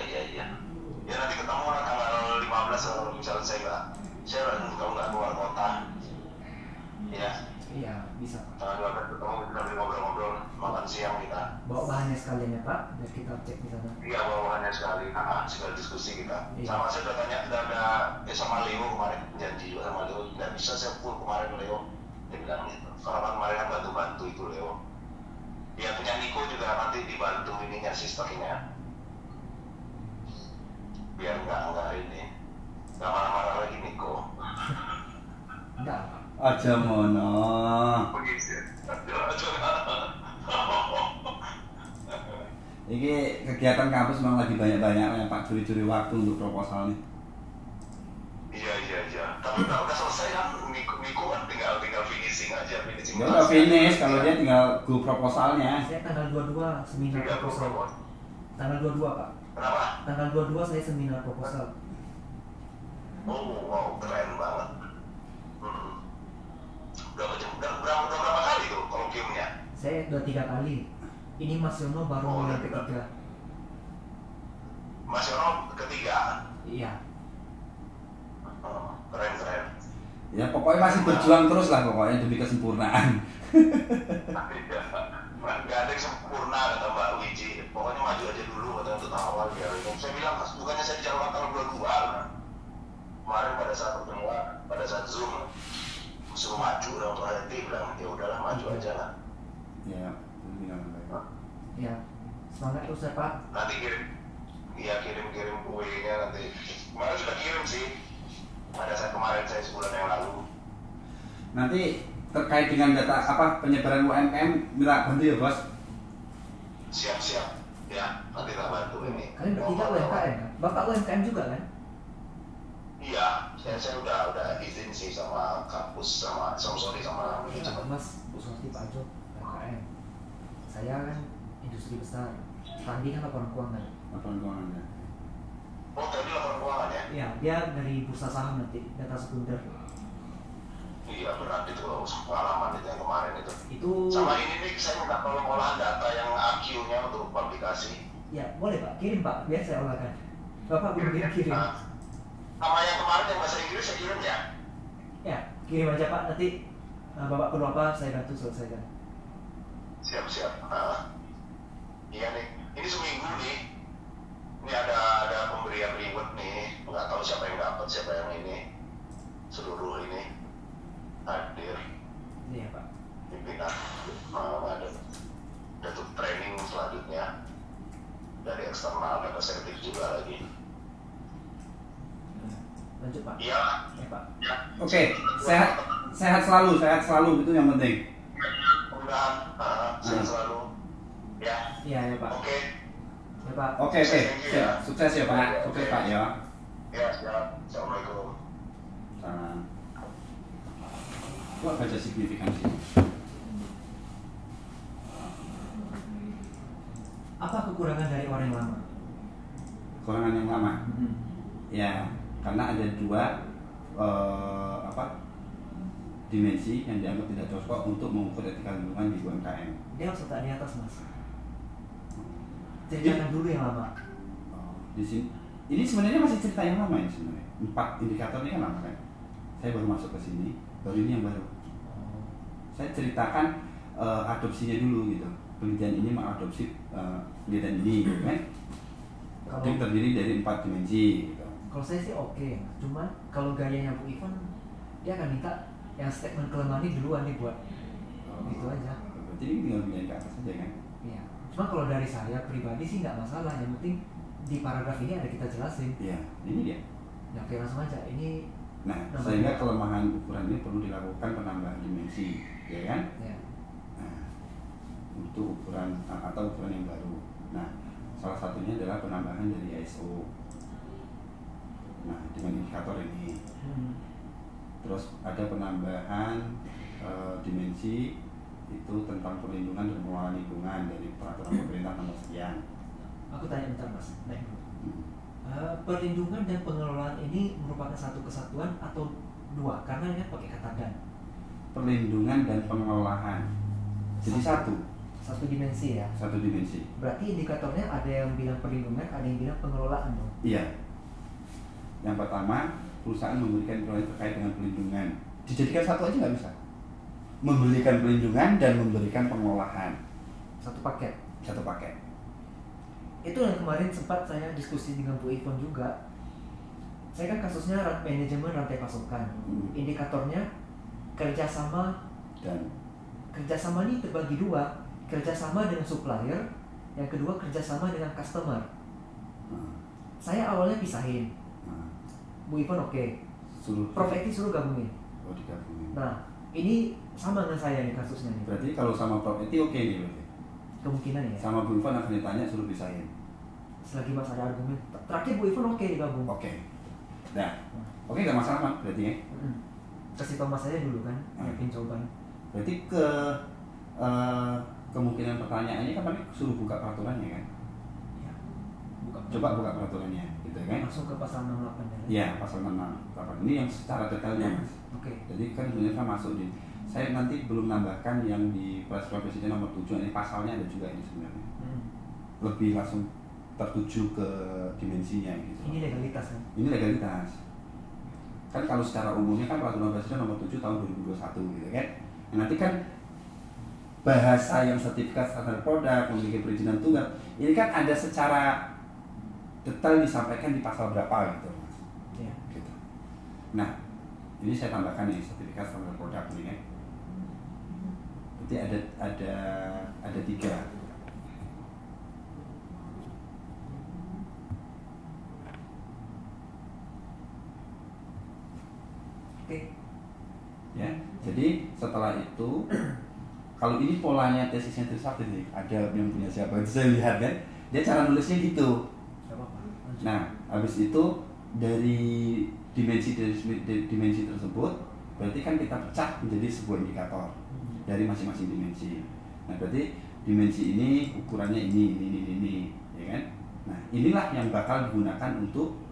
Ya nanti ketemu lah tanggal 15 kalau misalnya saya kalau nggak keluar kota. Iya, bisa Pak. Tanggal 12 ketemu kita sambil ngobrol-ngobrol, makan siang kita. Bawa bahannya sekalian ya Pak, biar kita cek di sana. Iya, bawaannya sekali diskusi kita. Iya. Sama saya udah tanya, udah ada sama Leo kemarin, janji juga sama Leo, nggak bisa saya full kemarin Leo. Dia bilang gitu. Karena kemarin kan bantu-bantu itu Leo. Dia punya Niko juga nanti dibantu ininya sistemnya. Biar nggak ini, nggak marah-marah lagi Niko. Enggak Pak. Aja mono. Ini kegiatan kampus memang lagi banyak-banyaknya Pak, curi-curi waktu untuk proposal nih. Iya. Tapi udah selesai kan, Niko kan tinggal finishing aja. Dia udah finish, kalau dia tinggal go proposalnya. Saya tanggal 22 seminar proposal. Tanggal 22 Pak. Kenapa? Tanggal 22 saya seminar proposal. Oh, wow, keren banget. Udah berapa kali tuh kolegiumnya? Saya udah 3 kali. Ini Mas Yono baru mulai ketiga. Mas Yono ketiga? Iya. Keren. Ya pokoknya masih berjuang terus lah pokoknya demi kesempurnaan. Gak ada yang sempurna kata Mbak Wiji. Pokoknya maju aja dulu kata untuk awal biar. Saya bilang bukannya saya dicalonkan tanggal 22. Kemarin pada saat pertemuan, pada saat Zoom, suruh maju dong untuk HT, bilang ya udahlah maju aja lah. Ya, semangat terus ya Pak. Nanti kirim kuenya nanti. Kemarin sudah kirim sih. Pada saat kemarin saya sebulan yang lalu. Nanti terkait dengan data penyebaran UMKM, Mira bantu ya Bos. Siap. Ya, nanti kita bantu ini. Kalian bertiga UMKM kan? Bapak UMKM juga kan? Iya, saya udah izin sih sama kampus sama manajemen. Mas, Bu Sorti, Pak Jo, UMKM. Saya kan industri besar. Tadi kan laporan keuangan. Laporan keuangan ya. Oh, tadi laporan keuangan ya? Iya, dia dari bursa saham nanti, data sekunder. Iya, berarti itu pengalaman itu yang kemarin itu. Itu sama ini nih, saya minta tolong olahan data yang AQ-nya untuk publikasi. Ya, boleh Pak, kirim Pak, biar saya olahkan. Bapak belum kirim. Sama yang kemarin yang bahasa Inggris saya kirim ya? Ya, kirim aja Pak, nanti Bapak perlu apa, saya bantu selesaikan. Siap. Iya nih, ini seminggu nih. Ini ada pemberian reward nih. Nggak tahu siapa yang dapat, siapa yang ini. Seluruh ini hadir. Iya Pak. Pimpinan ada tuh training selanjutnya dari eksternal, data sertif juga lagi. Lanjut Pak. Iya. Ya Pak. Ya. Oke, sehat selalu itu yang penting. Mudah-mudahan sehat selalu. Ya. Iya Pak. Oke. Ya Pak. Oke. Sukses ya Pak. Sukses Pak ya. Ya, siap. Assalamualaikum. Salam. Kok baca signifikansi? Apa kekurangan dari orang yang lama? Kekurangan yang lama? Ya, karena ada 2 dimensi yang dianggap tidak cocok untuk mengukur etika lingkungan di UMKM. Dia harus letak di atas Mas. Ceritakan dulu yang lama. Di sini, ini sebenarnya masih cerita yang lama ya sebenarnya. 4 indikator ini kan lama kan. Saya baru masuk ke sini, baru ini yang baru. Saya ceritakan adopsinya dulu gitu. Penelitian ini mengadopsi penelitian ini, kan? terdiri dari 4 dimensi gitu. Kalau saya sih oke, cuman kalau gayanya Bu Ivan dia akan minta yang statement kelemahan ini duluan nih buat gitu aja. Berarti ini tinggal pindahin ke atas aja kan? Iya. Cuma kalau dari saya pribadi sih nggak masalah, yang penting di paragraf ini ada kita jelasin. Iya, ini dia. Ya oke, langsung aja. Ini Nah, sehingga kelemahan ukuran ini perlu dilakukan penambahan dimensi, ya kan? ya. Nah, untuk ukuran atau ukuran yang baru. Nah, salah satunya adalah penambahan dari ISO. Nah, dengan indikator ini. Terus ada penambahan dimensi itu tentang perlindungan dan pengelolaan lingkungan dari peraturan pemerintah nomor sekian. Aku tanya bentar Mas, naik dulu. Perlindungan dan pengelolaan ini merupakan satu kesatuan atau dua? Karena ini pakai kata dan. Perlindungan dan pengelolaan. Jadi satu dimensi ya. Satu dimensi. Berarti indikatornya ada yang bilang perlindungan, ada yang bilang pengelolaan dong. Iya. Yang pertama, perusahaan memberikan informasi terkait dengan perlindungan. Dijadikan satu aja nggak bisa. Memberikan perlindungan dan memberikan pengelolaan. Satu paket. Satu paket. Itu yang kemarin sempat saya diskusi dengan Bu Ivon juga. Saya kan kasusnya manajemen rantai pasokan. Indikatornya kerjasama, dan kerjasama ini terbagi dua. Kerjasama dengan supplier, yang kedua kerjasama dengan customer. Saya awalnya pisahin. Bu Ivon oke. Prof Eti suruh gabungin. Oh, digabungin. Nah, ini sama dengan saya nih kasusnya nih. Berarti kalau sama Prof Eti oke nih berarti. Kemungkinan ya. Sama Bu Ivon akan ditanya suruh pisahin. Selagi Mas ada argumen. Terakhir Bu Ivon oke digabung. Oke. Nah, oke nggak masalah Mas berarti ya. Kasih tau Mas saya dulu kan, yakin jawaban. Berarti kemungkinan pertanyaannya kan paling suruh buka peraturannya kan? Ya. Coba buka peraturannya, gitu kan? Langsung ke pasal 68 ya? Iya, pasal 68. Ini yang secara detailnya Mas. Oke. Jadi kan sebenarnya kan masuk di. Saya nanti belum nambahkan yang di Peraturan Presiden nomor 7, ini pasalnya ada juga ini sebenarnya. Lebih langsung tertuju ke dimensinya gitu. Ini legalitas kan? Ini legalitas. Kan kalau secara umumnya kan Peraturan Presiden nomor 7 tahun 2021 gitu kan. Nah, nanti kan bahasa yang sertifikat standar produk, memiliki perizinan tunggal, ini kan ada secara detail disampaikan di pasal berapa gitu Mas. Iya. Gitu. Nah, ini saya tambahkan nih sertifikat standar produk ini kan. Berarti ada 3. Oke. Ya, jadi setelah itu kalau ini polanya tesisnya Trisakti nih, ada yang punya siapa itu saya lihat kan, dia cara nulisnya gitu. Nah, habis itu dari dimensi tersebut, berarti kan kita pecah menjadi sebuah indikator dari masing-masing dimensi. Nah, berarti dimensi ini ukurannya ini, ya kan? Nah, inilah yang bakal digunakan untuk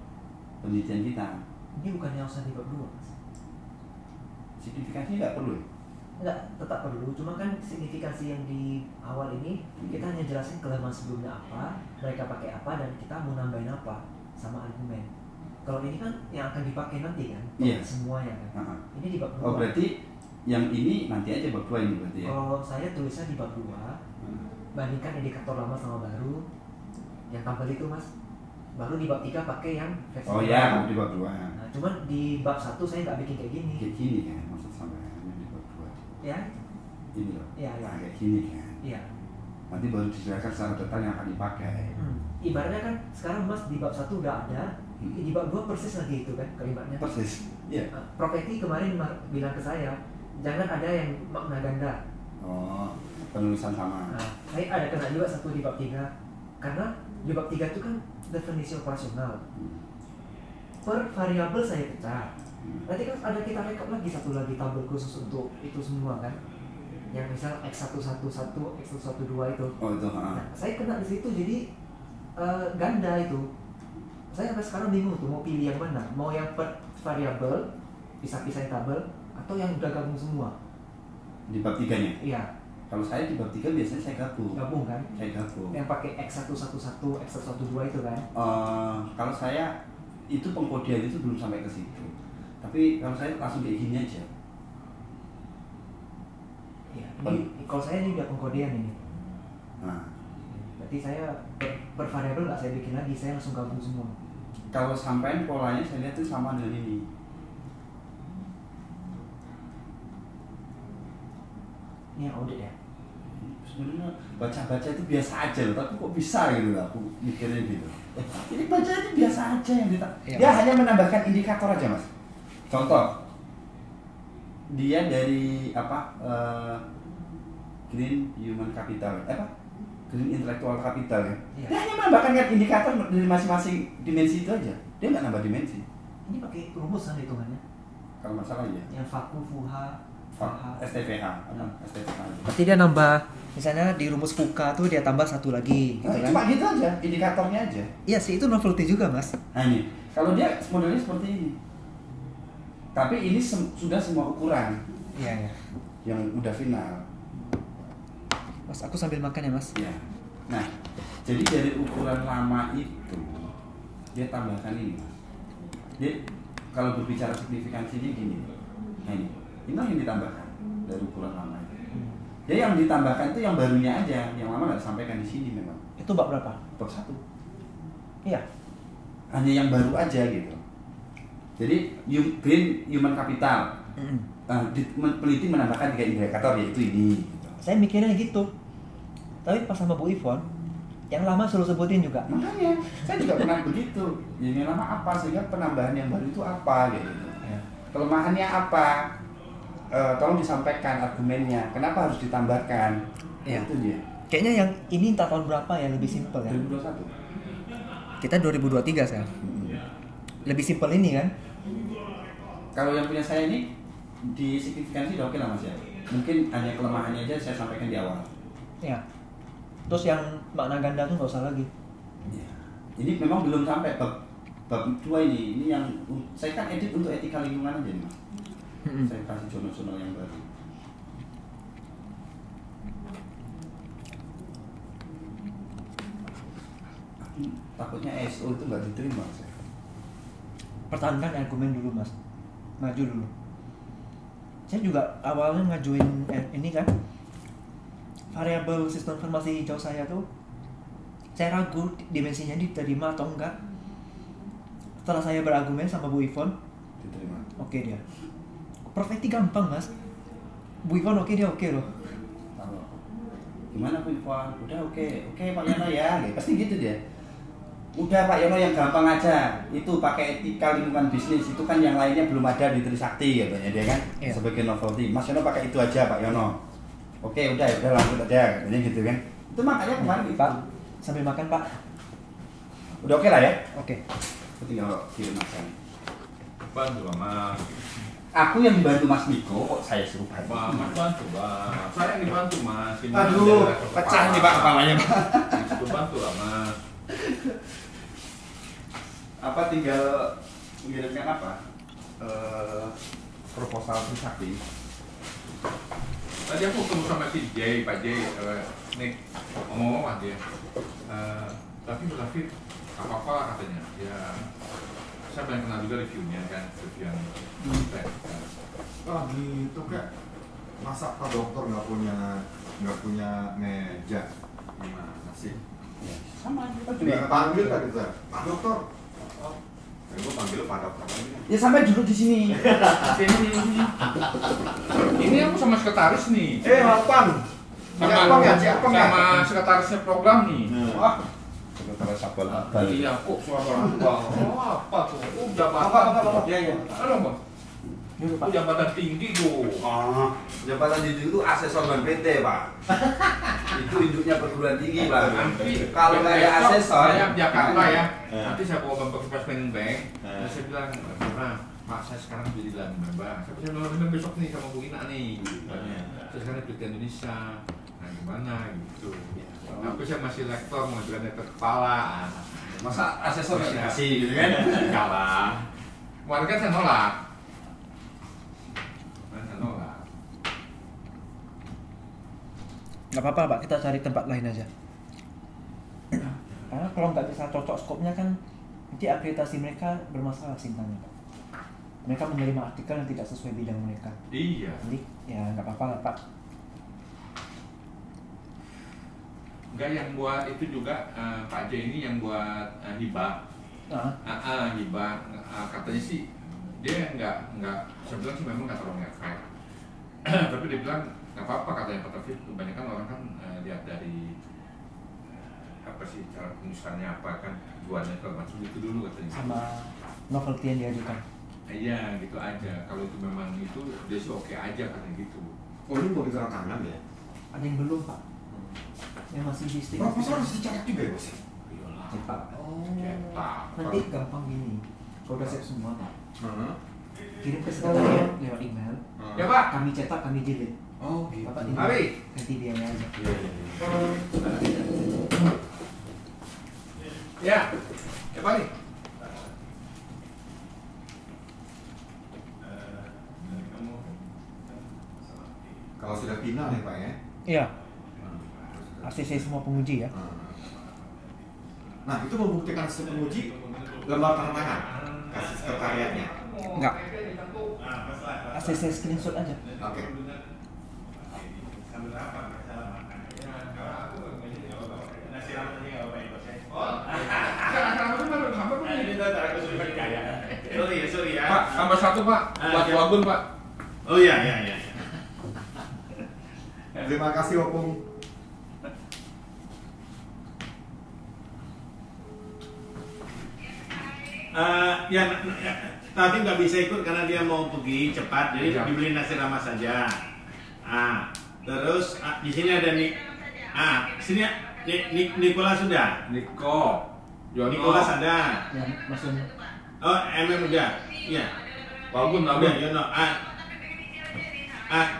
penelitian kita. Ini bukan yang usah di bab 2, Mas. Signifikansinya nggak perlu ya? Enggak, tetap perlu. Cuma kan signifikansi yang di awal ini kita hanya jelasin kelemahan sebelumnya apa, mereka pakai apa, dan kita mau nambahin apa sama argumen. Kalau ini kan yang akan dipakai nanti kan, semuanya kan. Ini di bab 2. Oh, berarti yang ini nanti aja bab 2 ini berarti ya? Kalau saya tulisnya di bab 2, bandingkan indikator lama sama baru. Yang tampil itu Mas, baru di bab 3 pakai yang versi oh ya, di bab 2. Nah, cuman di bab 1 saya nggak bikin kayak gini. Kayak gini kan, maksud sampeannya di bab 2. Ya. Ini loh. Iya, iya. Nah, kayak gini kan. Iya. Nanti baru dijelaskan secara detail yang akan dipakai. Ibaratnya kan sekarang Mas di bab 1 udah ada, di bab 2 persis lagi itu kan kalimatnya. Persis. Iya. Prof Eti kemarin bilang ke saya, jangan ada yang makna ganda. Oh, penulisan sama. Nah, saya ada kena juga satu di bab 3. Karena di bab 3 itu kan definisi operasional. Per variabel saya pecah. Nanti kan ada kita rekap lagi satu lagi tabel khusus untuk itu semua kan. Yang misal X111, X112 itu. Oh, itu, Nah, saya kena di situ jadi ganda itu. Saya sampai sekarang bingung tuh mau pilih yang mana. Mau yang per variabel, pisah-pisahin tabel, atau yang udah gabung semua. Di bab 3-nya? Iya. Kalau saya di bab 3 biasanya saya gabung. Gabung kan? Saya gabung. Yang pakai X111, X112 itu kan? Kalau saya itu pengkodean itu belum sampai ke situ. Tapi kalau saya langsung kayak gini aja. Iya. Ini kalau saya ini udah pengkodean ini. Nah, Berarti saya per variabel nggak saya bikin lagi, saya langsung gabung semua. Kalau sampai polanya saya lihat itu sama dengan ini. Ini yang audit ya? Sebenarnya baca-baca itu biasa aja loh, tapi kok bisa gitu lah, aku mikirnya gitu. Ini baca itu biasa aja yang dia hanya menambahkan indikator aja mas. Contoh, dia dari green human capital, green intellectual capital ya. Dia hanya menambahkan indikator dari masing-masing dimensi itu aja. Dia nggak nambah dimensi. Ini pakai rumus kan hitungannya? Kalau masalah ya. Yang Faku, Fuha, STVH, STVH. Berarti dia nambah, misalnya di rumus Fuka tuh dia tambah satu lagi, gitu kan? Cuma gitu aja, indikatornya aja. Iya sih, itu novelty juga mas. Nah ini, kalau dia modelnya seperti ini. Tapi ini sudah semua ukuran. Iya ya. Yang udah final. Mas, aku sambil makan ya mas. Iya. Nah, jadi dari ukuran lama itu dia tambahkan ini mas. Dia kalau berbicara signifikansinya gini. Nah ini yang ditambahkan dari ukuran lama itu. Dia yang ditambahkan itu yang barunya aja, yang lama nggak disampaikan di sini memang. Itu bab berapa? Bab 1. Iya. Hanya yang baru aja gitu. Jadi green human capital. Peneliti menambahkan 3 indikator yaitu ini. Gitu. Saya mikirnya gitu. Tapi pas sama Bu Ivon, yang lama suruh sebutin juga. Makanya, saya juga pernah begitu. Yang lama apa sehingga penambahan yang baru itu apa gitu. Ya. Kelemahannya apa? Tolong disampaikan argumennya. Kenapa harus ditambahkan? Ya. Itu dia. Kayaknya yang ini entah tahun berapa ya, lebih simpel ya. 2021. Kita 2023 saya. Lebih simpel ini kan? Kalau yang punya saya ini di signifikansi udah oke lah mas ya. Mungkin hanya kelemahannya aja saya sampaikan di awal. Ya. Terus yang makna ganda tuh nggak usah lagi. Ya. Ini memang belum sampai bab 2 ini. Ini yang saya kan edit untuk etika lingkungan aja nih mas. Saya kasih jurnal-jurnal yang baru. Takutnya ISO itu nggak diterima mas. Pertahankan argumen dulu mas. Maju dulu. Saya juga awalnya ngajuin ini kan, variabel sistem informasi hijau saya tuh, saya ragu dimensinya diterima atau enggak. Setelah saya berargumen sama Bu Ivon, Diterima. Oke dia. Perfecti gampang mas. Bu Ivon oke, dia oke loh. Gimana Bu Ivon? Udah oke Pak Yono ya, pasti gitu dia. Udah Pak Yono yang gampang aja, itu pakai etika lingkungan bisnis, itu kan yang lainnya belum ada di Trisakti katanya dia kan, sebagai novelty. Mas Yono pakai itu aja Pak Yono. Oke udah lanjut aja katanya gitu kan. Itu makanya kemarin Pak, sambil makan Pak. Udah oke lah ya? Oke. Tinggal kirim makan. Bantu Mas. Aku yang dibantu Mas Niko, kok saya suruh bantu? Mas bantu Mas. Saya yang dibantu Mas. Ini aduh, pecah nih Pak kepalanya Pak. Bantu lah Mas. Apa tinggal mengirimkan apa? Proposal Trisakti. Tadi aku ketemu sama si Jay, Pak Jay, nih ngomong sama dia. Tapi David apa-apa katanya. Ya, saya pengen kenal juga reviewnya kan, review yang kan. Oh gitu Kak. Masa Pak Dokter nggak punya meja? Gimana sih? Ya, sama kita juga. Nggak panggil Kak kita. Pak Dokter. Oh, gue panggil Pak Dokter. Ya sampai duduk di sini. Sini. Ini aku sama sekretaris nih. Apaan? Sama sekretarisnya program nih. Wah, sekretaris Sabal Abal. Iya, kok suara Abal. Oh, apa tuh? Oh, jabatan. Iya. Halo, Bang. Itu jabatan tinggi tuh. Oh, jabatan itu asesor Bank PT, Pak. Itu induknya perguruan tinggi, Pak. Kalau nggak ada asesor, saya Jakarta ya. Nanti saya bawa Bapak Investment Bank. Terus saya bilang, Pak, saya sekarang jadi dalam Bank. Saya bilang besok nih sama Bu Ina nih. Saya sekarang di Indonesia. Nah, gimana gitu. Tapi saya masih lektor, mengajukan lektor kepala. masa asesor nggak dikasih gitu kan? Kalah. Kemarin kan saya nolak. Nggak apa-apa Pak, kita cari tempat lain aja. Karena kalau nggak bisa cocok skopnya kan nanti akreditasi mereka bermasalah sintanya Pak. Mereka menerima artikel yang tidak sesuai bidang mereka. Iya. Jadi ya nggak apa-apa lah Pak. Enggak, yang buat itu juga Pak J ini yang buat hibah. Hibah. Katanya sih dia nggak, saya bilang sih memang nggak terlalu ngefek. Tapi dia bilang nggak apa-apa katanya Pak Taufik. Kebanyakan orang kan lihat dari apa sih cara penulisannya apa kan, tujuannya kalau macam itu dulu katanya. Sama novelty yang diajukan. Iya gitu aja. Kalau itu memang itu dia sih oke aja katanya gitu. Oh ini mau digerak kanan ya? Ada yang belum Pak. Yang masih di stage. Proposal harus dicetak juga ya bos? Iyalah. Cetak. Cetak. Nanti gampang gini. Kalau udah siap semua Pak, kirim ke Oh. sekretariat lewat email. Ya Pak. Kami cetak, kami jilid. Oh gitu. Bapak tinggal Mari. ganti biaya aja. Iya, iya, iya. Ya. Ya Pak nih. Kalau sudah final ya Pak ya? Iya. ACC semua penguji ya. Nah itu membuktikan hasil penguji lembar tanda tangan kasih sekretariatnya. Enggak. ACC screenshot aja. Oke. Sorry ya. Pak, tambah satu Pak, buat Wabun Pak. Oh iya. Terima kasih Opung. Tapi nggak bisa ikut karena dia mau pergi cepat, jadi Ya. dibeli nasi ramas saja. Terus di sini ada nih. Sini Nikola sudah. Nikolas ada. Yang maksudnya Oh, udah. Iya. Wabun, Udah, Yono.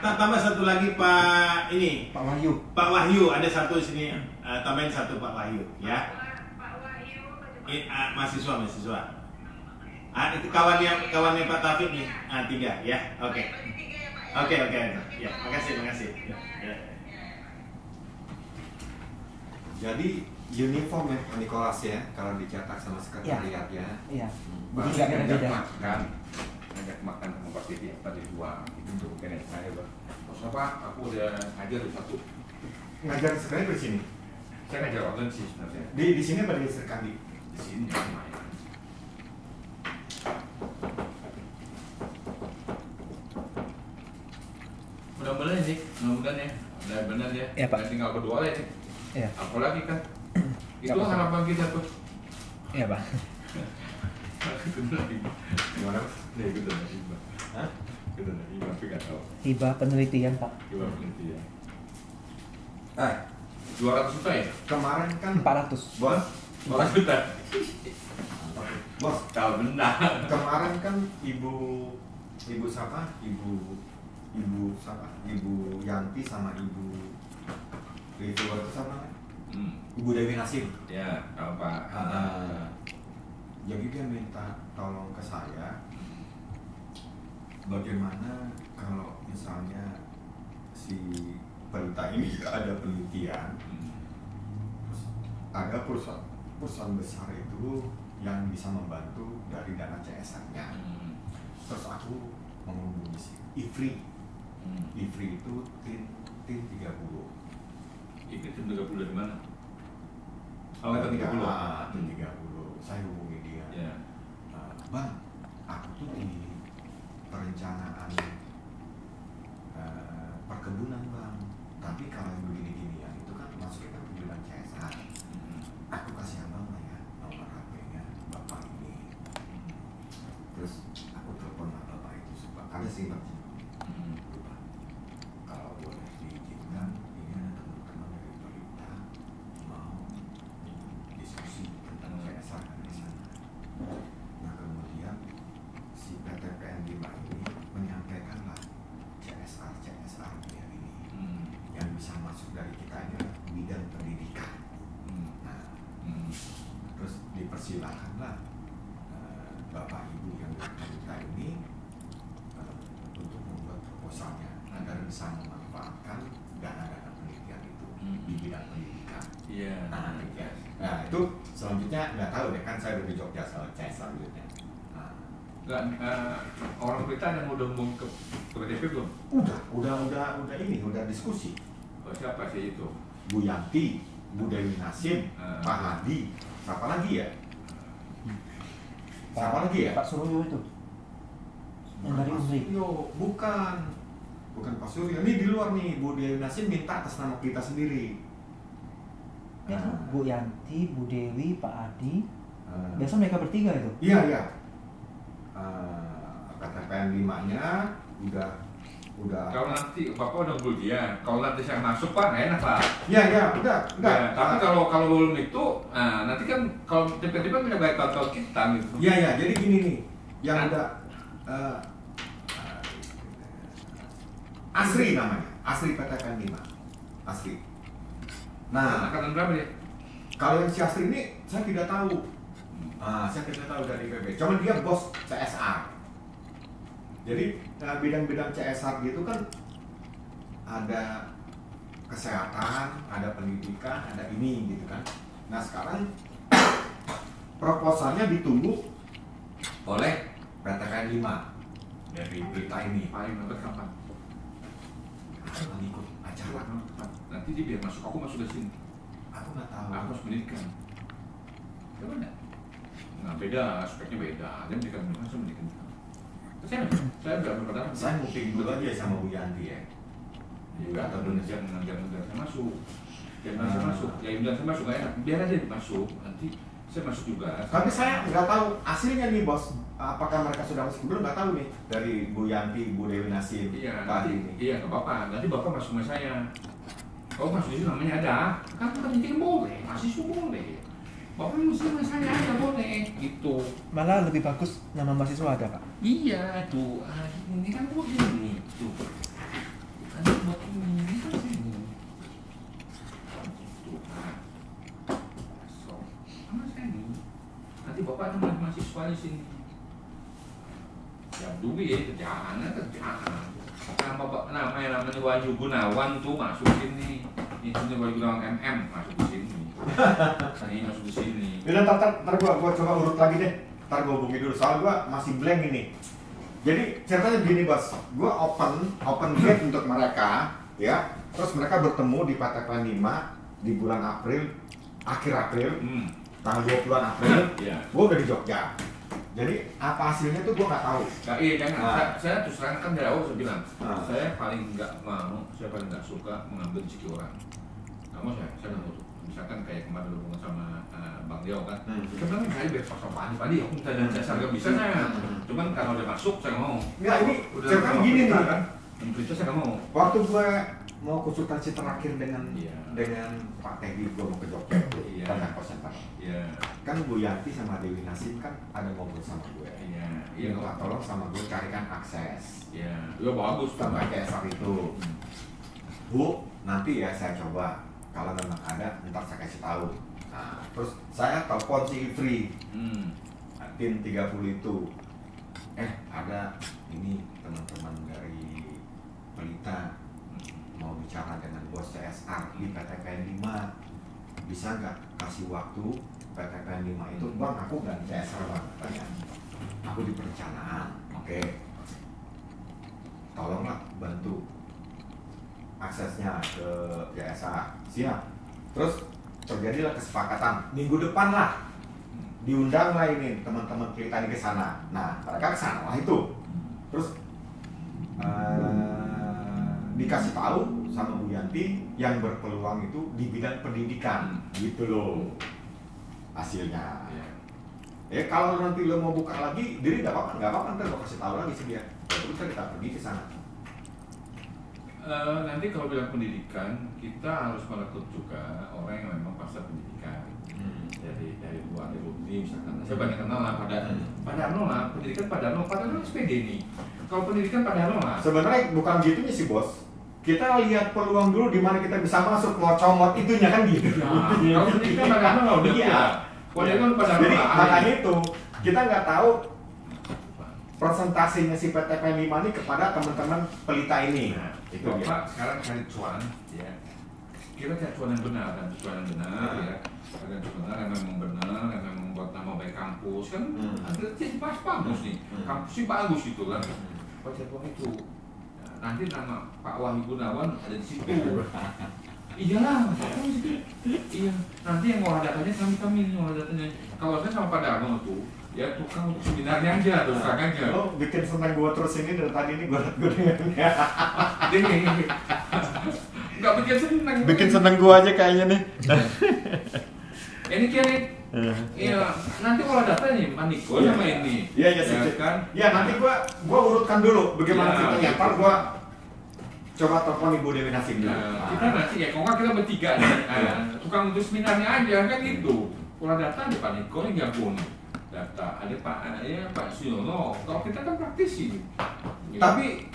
Tambah satu lagi Pak ini. Pak Wahyu. Pak Wahyu ada satu sini. Tambahin satu Pak Wahyu, ya. Mahasiswa. Itu kawannya Pak Taufik nih. 3 ya. Oke. Ya, makasih. Ya. Jadi uniform ya Pak Nikolas ya kalau dicetak sama sekretariat ya. Iya. Bang, Jadi nggak beda. ngajak makan sama Pak Titi tadi dua itu kene saya Bang. Terus apa? Aku udah ngajar di satu. Ngajar sebenarnya di sini. Saya ngajar online sih sebenarnya. Di sini apa di Serkandi? Di sini ya lumayan. Mudah-mudahan sih, mudah-mudahan ya. Udah benar ya. Iya, Pak. Dan tinggal berdoa ya. Iya. Apalagi kan. Itu Nggak apa-apa. harapan kita tuh. Iya Pak. Gimana? Nih, gitu lah hibah. Hah? Gitu lah hibah, tapi nggak tahu. Hibah penelitian Pak. Hibah penelitian. 200 200 juta ya? Kemarin kan 400. Bos, 200 juta. bos, Tahu benar. kemarin kan ibu siapa? Ibu siapa? Ibu Yanti sama ibu reviewer itu sama kan? Ibu Dewi Nasir. Ya, tahu Pak. Jadi dia minta tolong ke saya bagaimana kalau misalnya si Pelita ini ada penelitian, terus ada perusahaan besar itu yang bisa membantu dari dana CSR-nya. Terus aku menghubungi si IFRI. IFRI itu tim 30. Itu tim 30 dari mana? Oh, Tim 30. Tim 30. Saya hubungi dia. Ya. Bang, aku tuh di perencanaan perkebunan bang. Tapi kalau yang begini-ginian itu kan masuknya kan bilang CSR. Aku kasih abang lah ya nomor HP-nya bapak ini. Terus aku telepon lah bapak itu supaya karena sih bang. Kalau boleh diizinkan, ini ada teman-teman dari Pelita mau diskusi tentang CSR di sana. Nah kemudian si PTPN 5 ini menyampaikan lah CSR dia ini yang bisa masuk dari kita ini adalah bidang pendidikan. Nah, terus dipersilakanlah bapak ibu yang dari kita ini untuk membuat proposalnya agar bisa memanfaatkan dana-dana penelitian itu di bidang pendidikan. Iya. Nah itu selanjutnya nggak tahu deh kan saya udah di Jogja soal CSR selanjutnya. Enggak, orang Pelita yang udah ngomong ke PTP belum? Udah diskusi. Oh, siapa sih itu? Bu Yanti Bu Dewi Nasim, Pak Hadi, siapa lagi ya? Siapa lagi ya? Pak Suryo itu. Yang dari Undri. Bukan Pak Suryo. Ini di luar nih, Bu Dewi Nasim minta atas nama kita sendiri. Ya, Bu Yanti, Bu Dewi, Pak Adi. Biasa mereka bertiga itu. Iya. KTPN 5-nya udah. Kalau nanti Bapak udah beli dia, kalau nanti saya masuk Pak, nggak enak Pak. Iya, udah. Ya, tapi kalau belum itu, nanti kan kalau tiba-tiba punya bayar tahun kita gitu. Iya, jadi gini nih, yang udah Asri namanya, Asri PTPN 5, Asri. Nah, angkatan berapa dia? Kalau yang si Asri ini saya tidak tahu. Saya tidak tahu dari IPB. Cuman dia bos CSR. Jadi bidang-bidang CSR gitu kan ada kesehatan, ada pendidikan, ada ini gitu kan. Nah sekarang proposalnya ditunggu oleh PTPN 5 dari berita ini. Paling nanti kapan? Akan ikut acara. Nanti dia biar masuk, aku masuk ke sini. Aku nggak tahu. Aku harus pendidikan. Gimana? Nah beda, aspeknya beda. Dia pendidikan, saya pendidikan. Saya nggak berpendapat. Saya mau ping dulu aja sama Bu Yanti ya. Juga atau Indonesia jangan saya masuk. Jangan saya masuk. Ya bilang saya masuk nggak enak. Biar aja masuk. Nanti saya masuk juga. Tapi saya nggak tahu hasilnya nih bos. Apakah mereka sudah masuk belum? Nggak tahu nih dari Bu Yanti, Bu Dewi Nasim. Iya. Tadi ini. Iya nggak apa-apa. Nanti bapak masuk sama saya. Kalau masuk itu namanya ada. Kan pendidikan boleh. Mahasiswa boleh. Bapak masuk sama saya ada boleh. Gitu. Malah lebih bagus nama mahasiswa ada Pak. Iya tuh. Ini kan buat ini tuh. Ada buat ini kan sini. Tuh. So, sama saya nih. Nanti bapak ada mahasiswa di sini. Ya duit, kerjaan. Namanya Wahyu Gunawan tuh masuk sini. Ini Wahyu Gunawan masuk di sini. Ini masuk di sini. Udah ntar gua coba urut lagi deh. Ntar gua hubungi dulu soal gua masih blank ini. Jadi ceritanya begini bos, gua open gate untuk mereka, ya. Terus mereka bertemu di PTPN 5 di bulan April, akhir April, tanggal 20-an April. Gua udah di Jogja. Jadi apa hasilnya tuh gua nggak tahu. Nah, iya jangan. Saya terus terang kan dari awal saya bilang, saya paling nggak mau, saya paling nggak suka mengambil rezeki orang. Nggak mau saya nggak mau tuh. Misalkan kayak kemarin hubungan sama Bang Dio kan, sebenarnya saya bebas sama Pak Adi, aku minta dan saya nggak bisa saya. Cuman kalau udah masuk saya nggak mau. Nggak ini, ceritanya gini nih kan. Itu saya nggak mau. Waktu gue mau konsultasi terakhir dengan Pak Teddy, gue mau ke Jogja dengan konsentrasi. Kan Bu Yanti sama Dewi Nasim kan ada ngobrol sama gue. Iya, tolong sama gue carikan akses. Iya, bagus. Sampai CSR itu. Bu, nanti ya saya coba. Kalau memang ada, ntar saya kasih tahu. Nah, terus saya telepon si Ifri, tim 30 itu. Ada ini teman-teman dari Pelita mau bicara dengan bos CSR di PTPN 5. Bisa nggak kasih waktu PTPN 5 itu? Bang, aku nggak di CSR bang, katanya. Aku di perencanaan. Oke. Tolonglah bantu aksesnya ke CSR. Siap. Terus terjadilah kesepakatan minggu depan lah diundang lah ini teman-teman kita ini ke sana. Nah mereka ke sana lah itu. Terus dikasih tahu sama Bu Yanti yang berpeluang itu di bidang pendidikan gitu loh hasilnya. Kalau nanti lo mau buka lagi diri nggak apa-apa ntar gue kasih tahu lagi sih dia. Terus kita pergi ke sana. Nanti kalau bilang pendidikan, kita harus merekrut juga orang yang memang pasar pendidikan. Dari luar negeri misalkan. Saya banyak kenal lah pada Arnold pendidikan pada Arnold SPD nih. Kalau pendidikan pada Arnold lah. Sebenarnya bukan gitunya sih bos. Kita lihat peluang dulu di mana kita bisa masuk, mau comot itunya kan gitu. Kalau pendidikan pada Arnold udah iya. Pendidikan pada Arnold. Jadi makanya itu kita nggak tahu persentasenya si PTPN 5 ini kepada teman-teman Pelita ini. Itu Bapak sekarang cari cuan, ya. Kita cari cuan yang benar dan cuan yang benar, ya. Ada cuan benar yang memang benar, yang memang membuat nama baik kampus kan. Jadi bagus nih, kampusnya bagus gitu kan. Kalau cari cuan itu, nanti nama Pak Wahyu Gunawan ada di situ. Iyalah, iya. Nanti yang ngolah datanya kami ngolah datanya. Kalau saya sama Pak Darno tuh, ya tukang untuk seminarnya aja, terus terang aja. Lo bikin senang gua terus ini dari tadi ini gua dengarnya. Nggak bikin senang. Bikin senang gua aja kayaknya nih. Ini kira iya, nanti kalau datanya Maniko sama ini. Iya, kan? Ya, nanti gua urutkan dulu bagaimana Ya, ceritanya. Ntar gua coba telepon Ibu Dewi Nasib dulu. Kita nanti ya, kalau nggak kita bertiga nih, tukang untuk seminarnya aja kan gitu. Kalau data ada Pak Niko yang gabung. Data ada Pak Siono. Kalau kita kan praktisi. Gitu. Tapi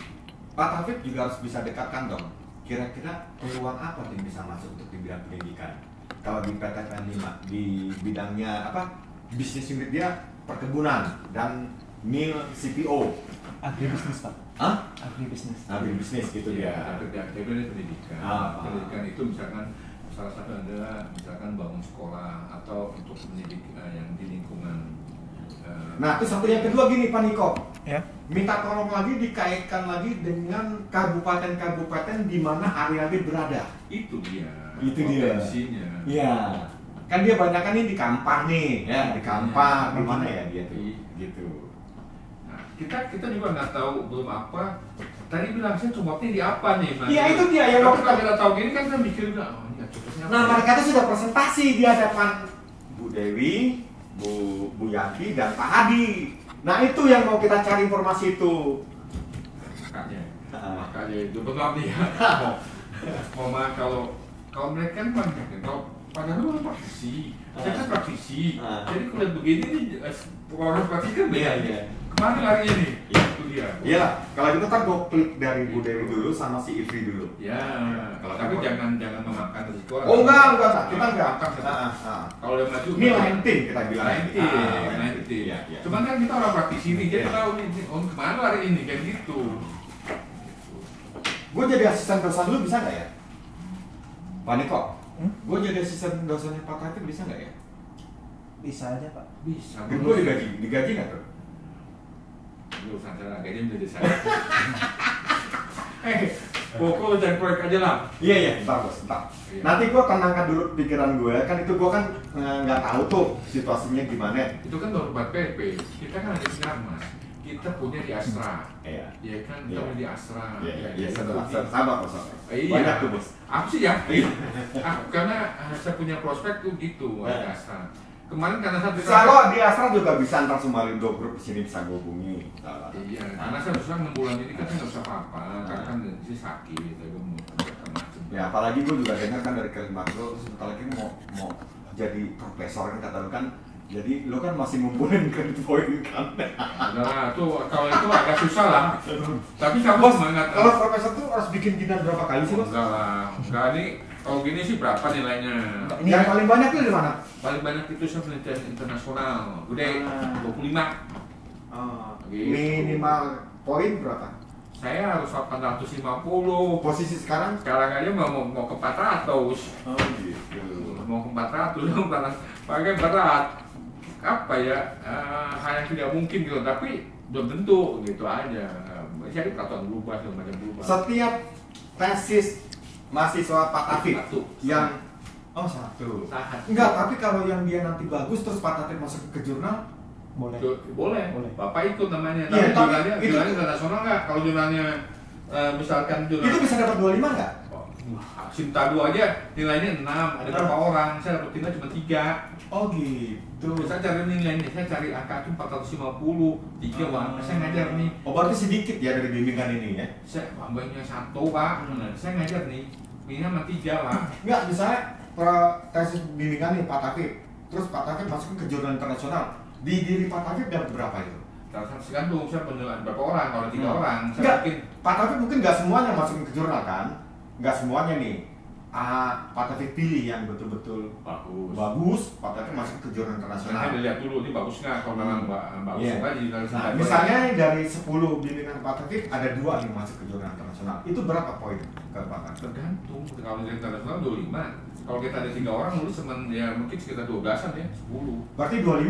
Pak Taufik juga harus bisa dekatkan dong. Kira-kira peluang apa yang bisa masuk untuk di bidang pendidikan? Kalau di PTN 5 di bidangnya apa? Bisnis unit dia perkebunan dan mil CPO. Agribisnis, Pak. Hah? Agribisnis gitu dia. Ini pendidikan. Pendidikan itu misalkan salah satu adalah misalkan bangun sekolah atau untuk pendidik yang di lingkungan. Nah, itu satu yang kedua gini Pak Niko. Ya. Minta tolong lagi dikaitkan lagi dengan kabupaten-kabupaten di mana Ariadi berada. Itu dia. Itu dia. Potensinya. Iya. Kan dia banyak kan ini di Kampar nih, ya, di Kampar, di mana ya dia tuh? Gitu. Nah, kita juga nggak tahu belum apa. Tadi bilang saya comotnya di apa nih? Iya, itu dia yang kalau kita tahu gini kan kita mikir oh ini cocoknya. Nah, mereka itu sudah presentasi di hadapan Bu Dewi, Bu Yanti dan Pak Hadi. Nah, itu yang mau kita cari informasi itu. Makanya itu betul nih ya. Mama kalau mereka kan banyak, kalau padahal lu praktisi, saya kan praktisi. Jadi kalau begini nih orang praktisi kan beda. Kemana larinya nih? Itu dia. Iya, kalau gitu kan gua klik dari Bu Dewi dulu sama si Ivri dulu. Ya, kalau tapi jangan memakan risiko. Oh enggak, kita enggak. Kalau udah maju, ini lain kita bilang. Lain tim. Cuman kan kita orang praktisi nih, jadi tahu nih, oh kemana lari ini kayak gitu. Gue jadi asisten dosen dulu bisa nggak ya? Pak Niko, gue jadi asisten dosennya Pak Taufik bisa nggak ya? Bisa aja, Pak. Bisa. Gue digaji nggak tuh? Lu sadar gajinya menjadi saya. Pokoknya cari proyek aja lah. Iya, bentar. Iya. Nanti gue tenangkan dulu pikiran gue, kan itu gue kan nggak tahu tuh situasinya gimana. Itu kan baru buat PP, kita kan ada sinar mas. Kita punya di Astra, iya kan kita punya di Astra. Iya, sama kok. Iya. Banyak tuh bos. Aku sih ya, aku karena saya punya prospek tuh gitu di Astra. Kemarin karena kalau di Astra juga bisa antar Sumalindo Group sini bisa gue hubungi. Iya, karena saya harusnya 6 bulan ini kan saya nggak bisa apa-apa, karena kan sih sakit, saya mau macam. Ya apalagi gue juga dengar kan dari Kelly Makro, sebentar lagi mau jadi profesor kan kata lu kan. Jadi lo kan masih ngumpulin kredit poin kan? Nah, tuh kalau itu agak susah lah. Tapi kamu semangat. Kalau profesor tuh harus bikin jindan berapa kali sih bos? Enggak lah, enggak nih. Kalau gini sih berapa nilainya? Ini yang paling banyak tuh di mana? Paling banyak itu saya penelitian internasional. Udah 25. Gitu. Minimal poin berapa? Saya harus 850. Posisi sekarang? Sekarang aja mau ke 400. Oh gitu. Mau ke 400, pakai berat. Apa ya, hal yang tidak mungkin gitu, tapi belum tentu gitu aja. Jadi peraturan berubah, segala macam berubah. Setiap tesis mahasiswa Pak Taufik yang satu. Enggak, tapi kalau yang dia nanti bagus terus Pak Taufik masuk ke jurnal boleh. Bapak ikut namanya. Tapi jurnalnya internasional nggak? Kalau jurnalnya misalkan jurnal itu bisa dapat 25 nggak? Sinta 2 aja nilainya 6, ada berapa orang? Saya dapat nilai cuma 3. Oh gitu. Saya cari nilainya, saya cari angka itu 450, 3 Pak. Saya ngajar nih. Oh berarti sedikit ya dari bimbingan ini ya? Saya banyak 1 Pak. Saya ngajar nih, minimal 3 Pak. Enggak, misalnya tesis bimbingan nih Pak Taufik, terus Pak Taufik masukin ke jurnal internasional. Di diri Pak Taufik dapat berapa itu? Tergantung saya penilaian berapa orang, kalau 3 orang. Enggak, Pak Taufik mungkin nggak semuanya masukin ke jurnal kan? Nggak semuanya nih. Pak Taufik pilih yang betul-betul bagus, Pak Taufik masuk ke jurnal internasional. Saya lihat dulu ini bagus nggak, kalau memang bagus Nah, misalnya dari 10 bimbingan Pak Taufik ada 2 yang masuk ke jurnal internasional. Itu berapa poin ke Pak Taufik? Tergantung. Kalau jurnal internasional 25. Kalau kita ada 3 orang nulis ya mungkin sekitar 12-an ya, 10. Berarti 25.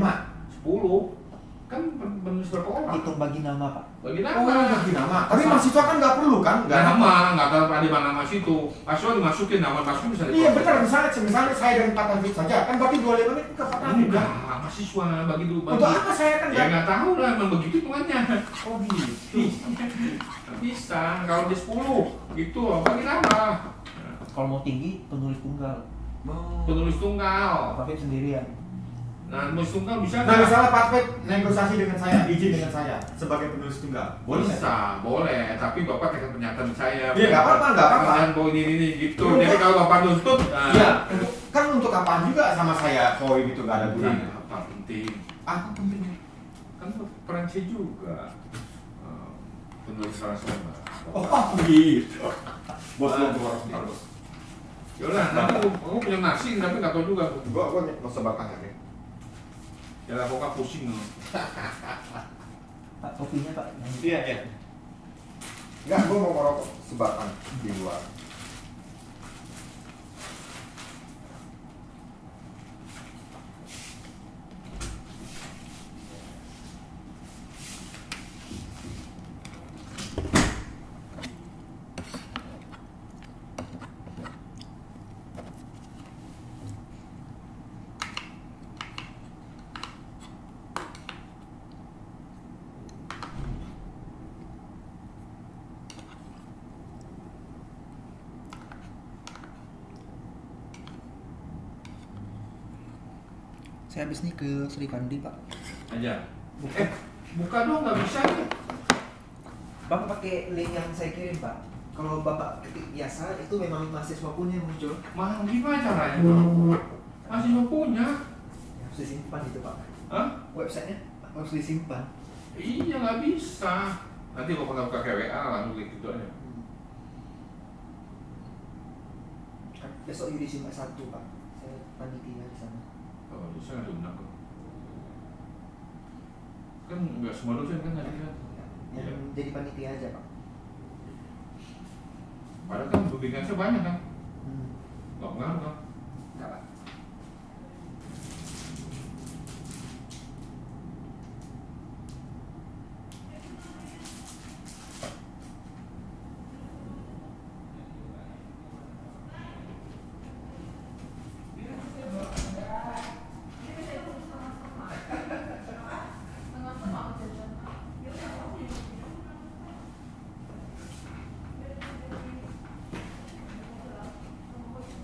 10. Kan penulis berapa orang? Hitung bagi nama Pak. Bagi nama. Oh, bagi nama. Tapi mahasiswa kan nggak perlu kan? Nggak nama, nggak tahu ada nama situ. Mahasiswa dimasukin, nama masukin bisa Iya benar, misalnya saya dan Pak Taufik saja, kan berarti 25 menit ke Pak Taufik kan? Enggak, mahasiswa bagi dulu bagi. Untuk apa saya kan Ya nggak tahu lah, memang begitu hitungannya. Oh gitu. Bisa, kalau di 10 gitu, bagi nama. Kalau mau tinggi penulis tunggal. Penulis tunggal. Taufik sendirian. Nah, penulis tunggal bisa Nah misalnya Pak Taufik negosiasi dengan saya, izin dengan saya sebagai penulis tunggal, boleh nggak? Bisa, boleh. Tapi Bapak tekan pernyataan saya. Iya, nggak apa-apa, nggak apa-apa. Dan bahwa ini gitu. Jadi kalau Bapak nuntut, Iya, kan untuk apaan juga sama saya, koi gitu nggak ada gunanya. Apa penting? Apa pentingnya? Kan peran saya juga penulis nasional. Oh gitu. Bos lo keluar sebentar bos. Yaudah, nanti aku punya nasi tapi nggak tahu juga. Gua mau sebatang aja. Ya lah pokoknya pusing loh. Pak kopinya Pak. Iya iya. Enggak, gua mau ngerokok sebatang di luar. Saya habis nih ke Sri Kandi Pak. Aja. Buka dong, nggak bisa nih. Bapak pakai link yang saya kirim Pak. Kalau Bapak ketik biasa itu memang mahasiswa punya yang muncul. Mah gimana caranya bro? Masih punya. Harus disimpan itu Pak. Hah? Websitenya harus disimpan. Iya nggak bisa. Nanti kalau pernah buka KWA langsung klik gitu aja. Besok Yudisi 1 Pak. Saya panitia di sana. Oh, saya nggak diundang kok. Kan nggak semua dosen kan ada kan? Yang jadi panitia aja Pak. Padahal kan bimbingan saya banyak kan? Nggak pengaruh kan? Enggak Pak.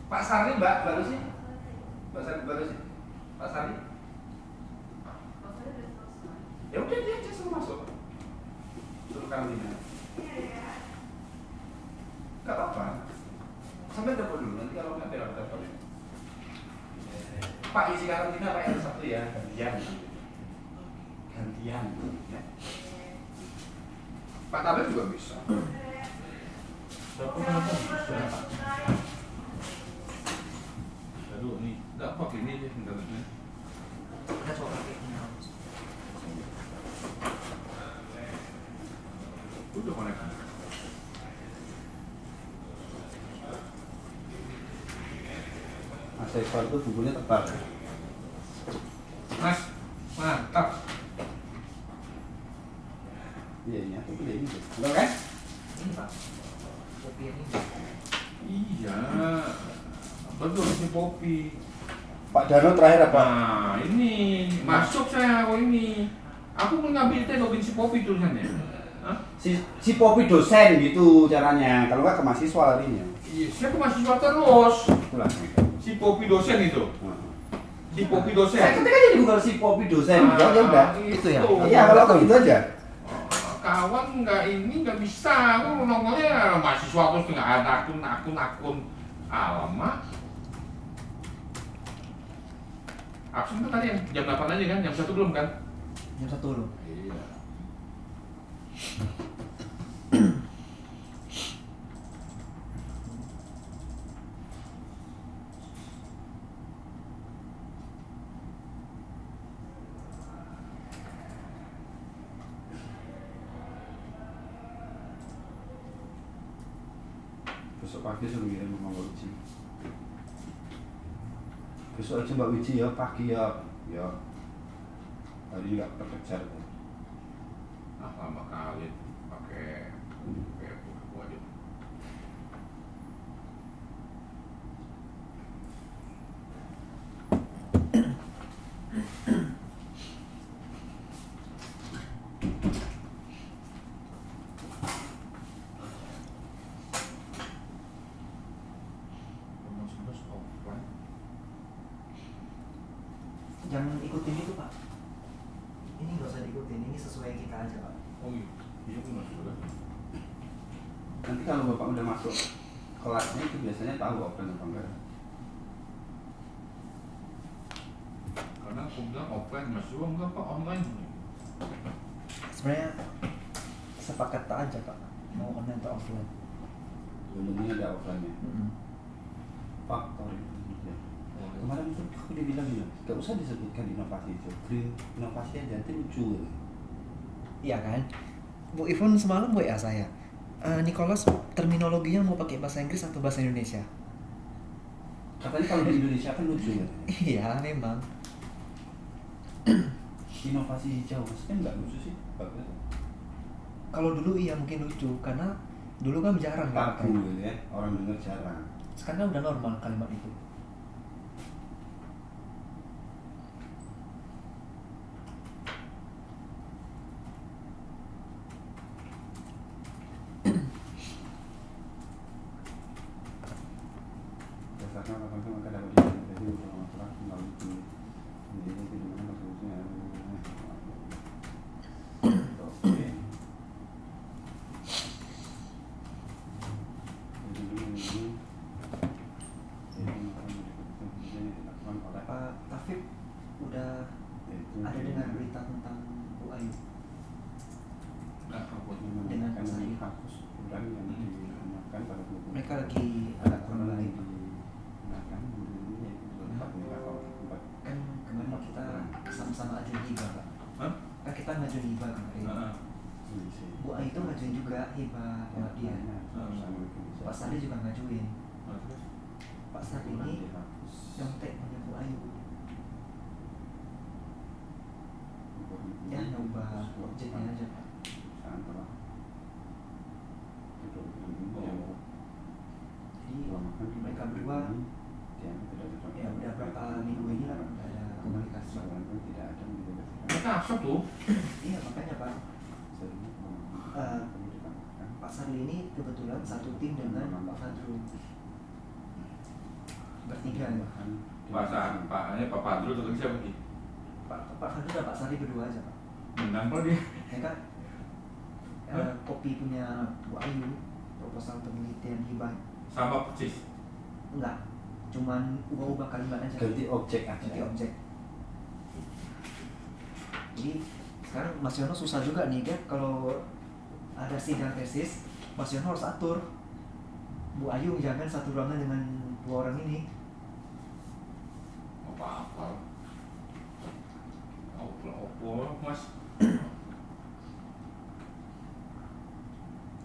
Pak Sari Mbak baru sih. Pak Sari baru sih. Pak Sari. Ya udah dia aja suruh masuk. Suruh karantina. Gak apa-apa. Sampai telepon dulu nanti kalau nggak telepon. Pak isi karantina Pak yang satu ya gantian. Gantian. Ya. Pak Tabel juga bisa. Telepon bisa Pak. Aduh nih, nggak pakai ini aja internetnya. Kita coba pakai ini. Udah connect. Mas Ekor itu bukunya tebal. Mas, mantap. Iya ini aku pilih ini. Betul kan? Ini Pak. Kopi ini. Iya. Betul si Popi. Pak Dano terakhir apa? Nah, ini masuk saya kok ini. Aku mengambil teh login si Popi tulisannya. Hah? Si Popi dosen gitu caranya. Kalau nggak ke mahasiswa larinya. Iya, saya ke mahasiswa terus. Itulah. Si Popi dosen itu. Si Popi dosen. Saya ketik aja di Google si Popi dosen. Ya udah. Itu ya? Iya kalau aku gitu aja. Kawan nggak ini nggak bisa. Aku nongolnya mahasiswa terus nggak ada akun. Alamak. Absen kan tadi jam 8 aja kan? Jam 1 belum kan? Jam 1 belum. Iya. Besok pagi suruh ngirim sama Mbak Wiji. Besok aja Mbak Wiji ya pagi ya. Ya. tadi nggak terkejar tuh. Ah, lama kali pakai buku aja. Jangan ikutin itu Pak. Ini nggak usah diikutin, ini sesuai kita aja Pak. Oh iya benar sudah. Nanti kalau bapak udah masuk kelasnya itu biasanya tahu offline apa enggak? Karena aku bilang offline Mas Juang enggak Pak, online. Sebenarnya sepakat aja Pak, mau online atau offline. Umumnya ada offline-nya. Faktor itu. Kemarin itu aku dibilang gak usah disebutkan inovasi itu, green inovasi aja nanti lucu. Iya kan? Bu Ivon semalam WA saya. Nicholas terminologinya mau pakai bahasa Inggris atau bahasa Indonesia? Katanya kalau di Indonesia kan lucu ya. Iya memang. Inovasi hijau maksudnya nggak lucu sih, bagus. Kalau dulu iya mungkin lucu karena dulu kan jarang tabu gitu ya, orang dengar jarang. Sekarang udah normal kalimat itu. Berdasarkan apa maka dapat diidentifikasi beberapa masalah melalui penelitian di mana solusinya. Oke. Pak Taufik udah ada dengar berita tentang Bu Ayu? Dengan Sari. Mereka lagi ada korban lain. Kan kemarin kita sama-sama ajuin hibah Pak. Kan kita ngajuin hibah kemarin. Bu Ayu itu ngajuin juga hibah pengabdian. Pak Sari juga ngajuin. Pak Sari ini nyontek punya Bu Ayu. Ya nyoba objeknya aja Pak. Jadi mereka berdua ya udah berapa minggu ini lah nggak ada komunikasi. Mereka akrab tuh. Iya makanya Pak. Pak Sarli ini kebetulan satu tim dengan Pak Fadrul. Bertiga ya. Pak Fadrul atau siapa lagi? Pak Fadrul dan Pak Sarli berdua aja Pak. Menang kok dia. Ya kan kopi punya Bu Ayu, proposal penelitian hibah. Sama persis. Enggak, cuman ubah-ubah kalimat aja. Ganti objek aja. Ganti objek. Jadi sekarang Mas Yono susah juga nih kan kalau ada sidang tesis, Mas Yono harus atur Bu Ayu jangan satu ruangan dengan dua orang ini. Apa-apa. Apa Mas.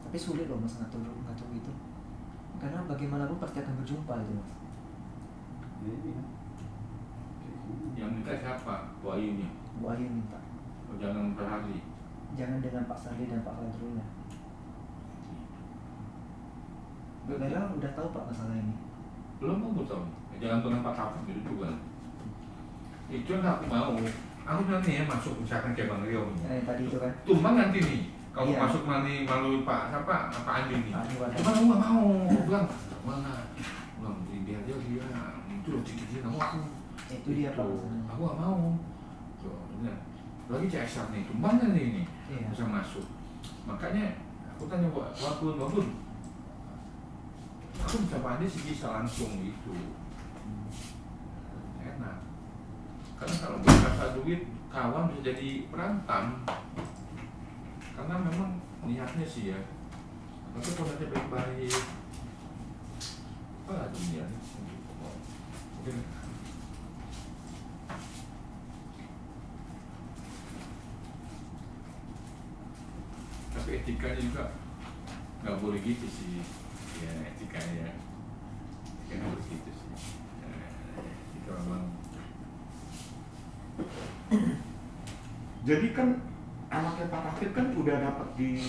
Tapi sulit loh Mas ngatur itu. Karena bagaimanapun pasti akan berjumpa itu Mas. Yang minta siapa? Bu Ayu nih. Bu Ayu minta. Oh, jangan Pak Harli. Jangan dengan Pak Sandi dan Pak Fadrulnya. Bu Bella udah tahu Pak masalah ini? Belum mau tahu. Jangan dengan Pak Taufik gitu juga. Itu yang aku mau. Aku nanti ya masuk misalkan kayak Bang Rio nih. Tadi itu kan. Cuma nanti nih. Kalau iya. masuk nanti malu Pak siapa? Pak Andi nih. Cuma aku nggak mau. Aku bilang mana? Bilang dia itu loh cicit aku. Itu dia Pak. Aku nggak mau. Tuh, benar. Lagi CSR nih, kemana nih ini iya. bisa masuk. Makanya aku tanya Wabun, aku bisa Pak Andi sih bisa langsung gitu. Enak. Karena kalau berkata duit kawan bisa jadi berantem. Karena memang niatnya sih ya. Tapi kalau nanti baik-baik, apa dunia ini? Mungkin tapi etikanya juga nggak boleh gitu sih. Ya etikanya harus gitu sih. Itu memang Jadi kan anaknya Pak Taufik kan udah dapat di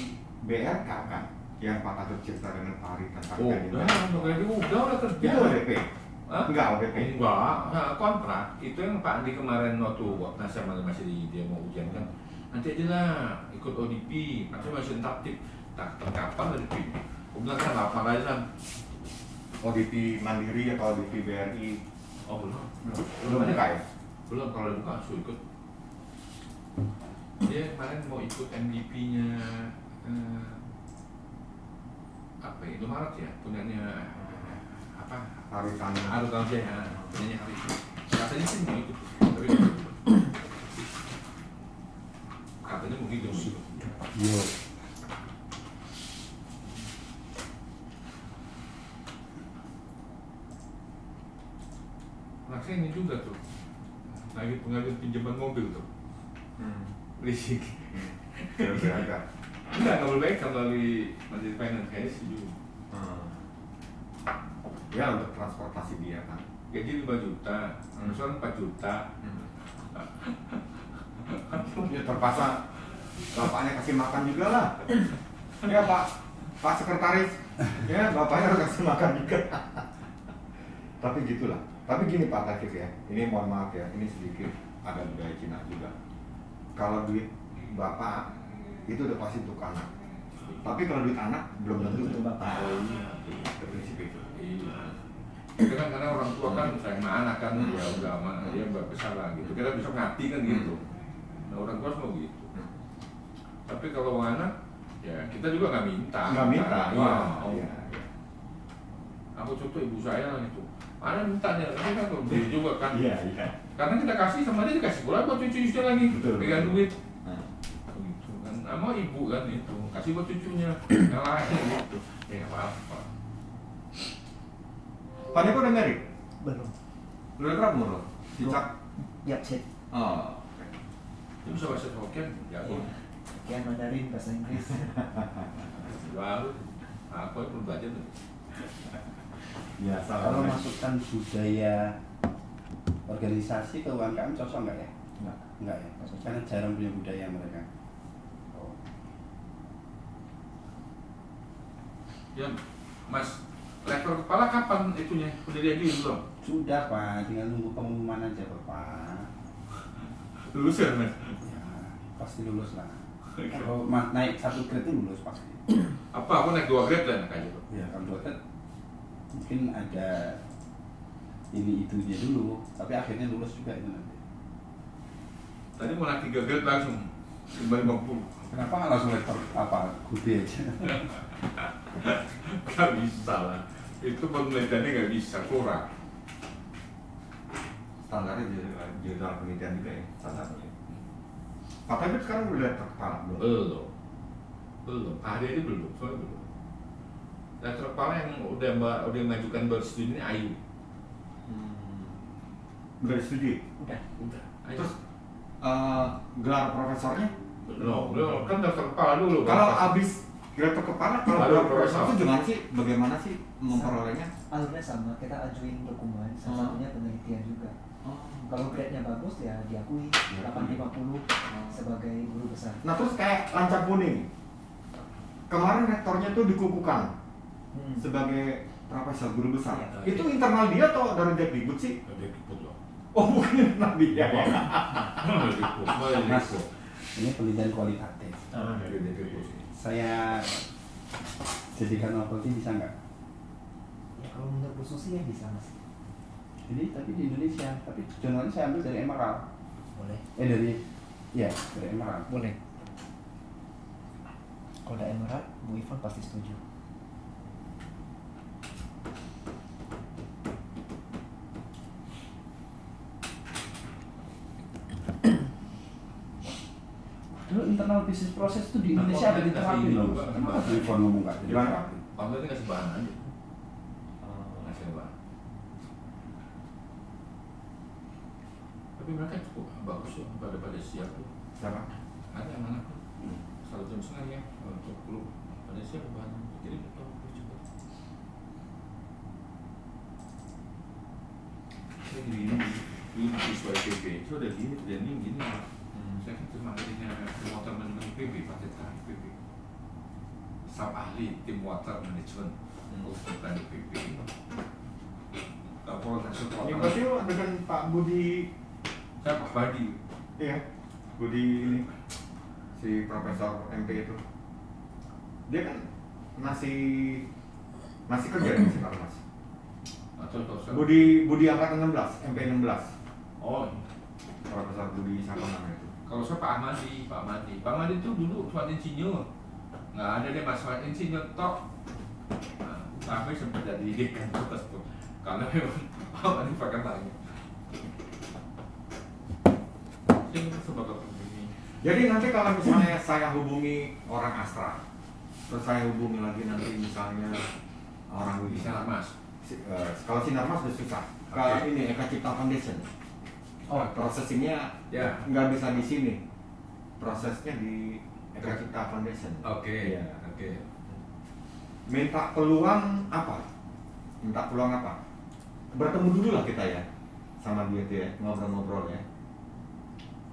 BRK kan, yang Pak Taufik cerita dengan Pak Ari tentang udah kerja. Itu ODP? Hah? Enggak ODP? Enggak, nah, kontrak. Itu yang Pak Andi kemarin waktu saya masih di dia mau ujian kan. Nanti aja lah ikut ODP, nanti masih taktik. Tak kapan ODP? Aku bilang kan apa aja lah. ODP Mandiri atau ODP BRI? Oh belum. Belum buka ya? Belum, kalau buka suruh ikut. Dia kemarin mau ikut MDP-nya apa ya? Indomaret ya, punyanya apa? Haritano. Haritano ya, punyanya Haritano. Katanya sih mau ikut, tapi katanya mau gitu. Yo. Maksudnya ini juga tuh, lagi pengajuan pinjaman mobil tuh. Berisik. Enggak. Enggak boleh baik kalau di Mandiri Finance kayaknya setuju. Ya untuk transportasi dia kan. Gaji 5 juta, misalnya 4 juta. Ya terpaksa bapaknya kasih makan juga lah. Ya Pak Sekretaris, ya bapaknya harus kasih makan juga. Tapi gitulah. Tapi gini Pak Taufik ya, ini mohon maaf ya, ini sedikit ada budaya Cina juga. Kalau duit bapak itu udah pasti untuk anak. Tapi kalau duit anak belum tentu untuk bapak. Prinsip itu. Iya. Itu kan karena orang tua kan sayang sama anak kan, ya udah aman, dia bersalah gitu. Kita bisa ngati kan gitu. Nah orang tua semua gitu. Tapi kalau anak, ya kita juga nggak minta. Nggak minta. Iya. Aku contoh ibu saya gitu. Mana mintanya, tapi kan beli juga kan. Iya. Karena kita kasih sama dia dikasih pula buat cucu-cucunya lagi. Pegang duit. Gitu kan. Sama ibu kan itu, kasih buat cucunya. Yang lain gitu. Ya nggak apa-apa. Pak Niko udah married? Belum. Udah berapa umur lo? Cicak? Ya, cek. Oh. Dia bisa bahasa Hokkien, jago. Sekian Mandarin, bahasa Inggris. Baru, aku yang belum belajar tuh. Ya, Kalau masukkan budaya organisasi ke UMKM cocok nggak ya? Enggak ya? Karena jarang punya budaya mereka. Ya, Mas, rektor kepala kapan itunya? Udah diajuin belum? Sudah Pak, tinggal nunggu pengumuman aja Bapak. Lulus ya, Mas? Ya, pasti lulus lah. Kalau naik 1 grade itu lulus pasti. Apa? Aku naik 2 grade lah kayak gitu. Ya, kalau 2 grade mungkin ada ini itunya dulu, tapi akhirnya lulus juga itu nanti. Tadi mau naik 3 grade langsung 50. Kenapa nggak langsung rektor apa Gude aja? Gak bisa lah. Itu penelitiannya nggak bisa, kurang. Standarnya jurnal penelitian juga ya, standarnya. Pak Taufik sekarang udah terkepala belum? Belum. Hari ini belum, soalnya belum. Rektor kepala yang udah mengajukan berstudi ini Ayu. Udah studi? Udah. Ayu. Terus gelar profesornya? Belum, kan rektor kepala dulu. Kalau abis gelar kepala, kalau Baru gelar profesor profesor. itu gimana sih? Bagaimana sih memperolehnya? Alurnya sama, kita ajuin dokumen, salah satunya penelitian juga. Kalau grade-nya bagus ya diakui 850 sebagai guru besar. Nah terus kayak Lancap Kuning, kemarin rektornya tuh dikukuhkan sebagai profesor guru besar. Iya. Itu internal dia atau dari Depdikbud sih? Depdikbud loh. Oh bukan internal dia. Mas, ini penelitian kualitatif. Dari Depdikbud sih. Saya jadikan novelty bisa nggak? Ya, kalau menurut Bu Susi ya bisa mas. Ini tapi di Indonesia, tapi jurnalnya saya ambil dari Emerald. Boleh. Dari Emerald. Boleh. Kalau ada Emerald, Bu Ivan pasti setuju. Dulu internal bisnis proses itu di Indonesia ada diterapin loh. Kenapa Bu Ivan ngomong nggak diterapin? Pamela itu ngasih bahan aja. Ngasih bahan. Tapi mereka cukup bagus ya, pada siap tuh. Siapa? Ada yang mana? 1,5 jam ya untuk grup. Pada siap bahan. Jadi betul cepat. Saya gini di siswa SPP, itu udah gini, gini. saya kan cuma ahlinya tim water management PB, Partai Tani PB. Staf ahli tim water management untuk Tani PB. Ini berarti lo dengan Pak Budi. Saya Pak Badi. Iya, Budi ini si Profesor MP itu. Dia kan masih kerja di Sinarmas. Budi angkatan 16, MP 16. Oh, Profesor Budi siapa namanya itu? kalau saya Pak Ahmadi itu dulu suatu insinyur, nggak ada deh masalah insinyur tok. Nah, sampai sempat jadi dekan terus tuh, karena memang Pak Ahmadi pakai lagi. Jadi nanti kalau misalnya saya hubungi orang Astra, terus saya hubungi lagi nanti misalnya orang Sinarmas. Kalau Sinarmas sudah susah. Kalau ini Eka Cipta Foundation. Oh, prosesnya ya nggak bisa di sini. Prosesnya di Eka Cipta Foundation. Oke. Ya. Oke. Minta peluang apa? Bertemu dulu lah kita ya sama dia tuh ya, ngobrol-ngobrol ya.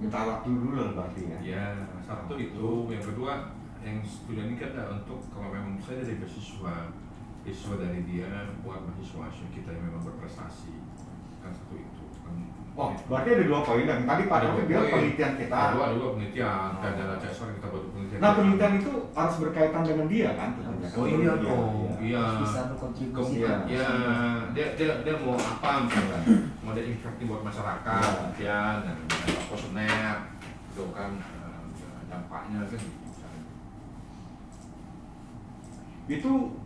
Minta waktu dulu lah berarti ya. Ya, satu itu, yang kedua yang sudah ini kan untuk kalau memang saya dari beasiswa dari dia buat mahasiswa kita yang memang berprestasi, kan satu itu. Oh, berarti ada 2 poin dan tadi Pak David bilang penelitian kita. Ada penelitian, dan ada CSR kita buat penelitian. Nah, penelitian itu harus berkaitan dengan dia kan? Oh iya dong, iya. Bisa berkontribusi. Ya, dia mau apa misalnya? Mau dia impacting buat masyarakat, ya, dan posoner, itu kan dampaknya kan. Itu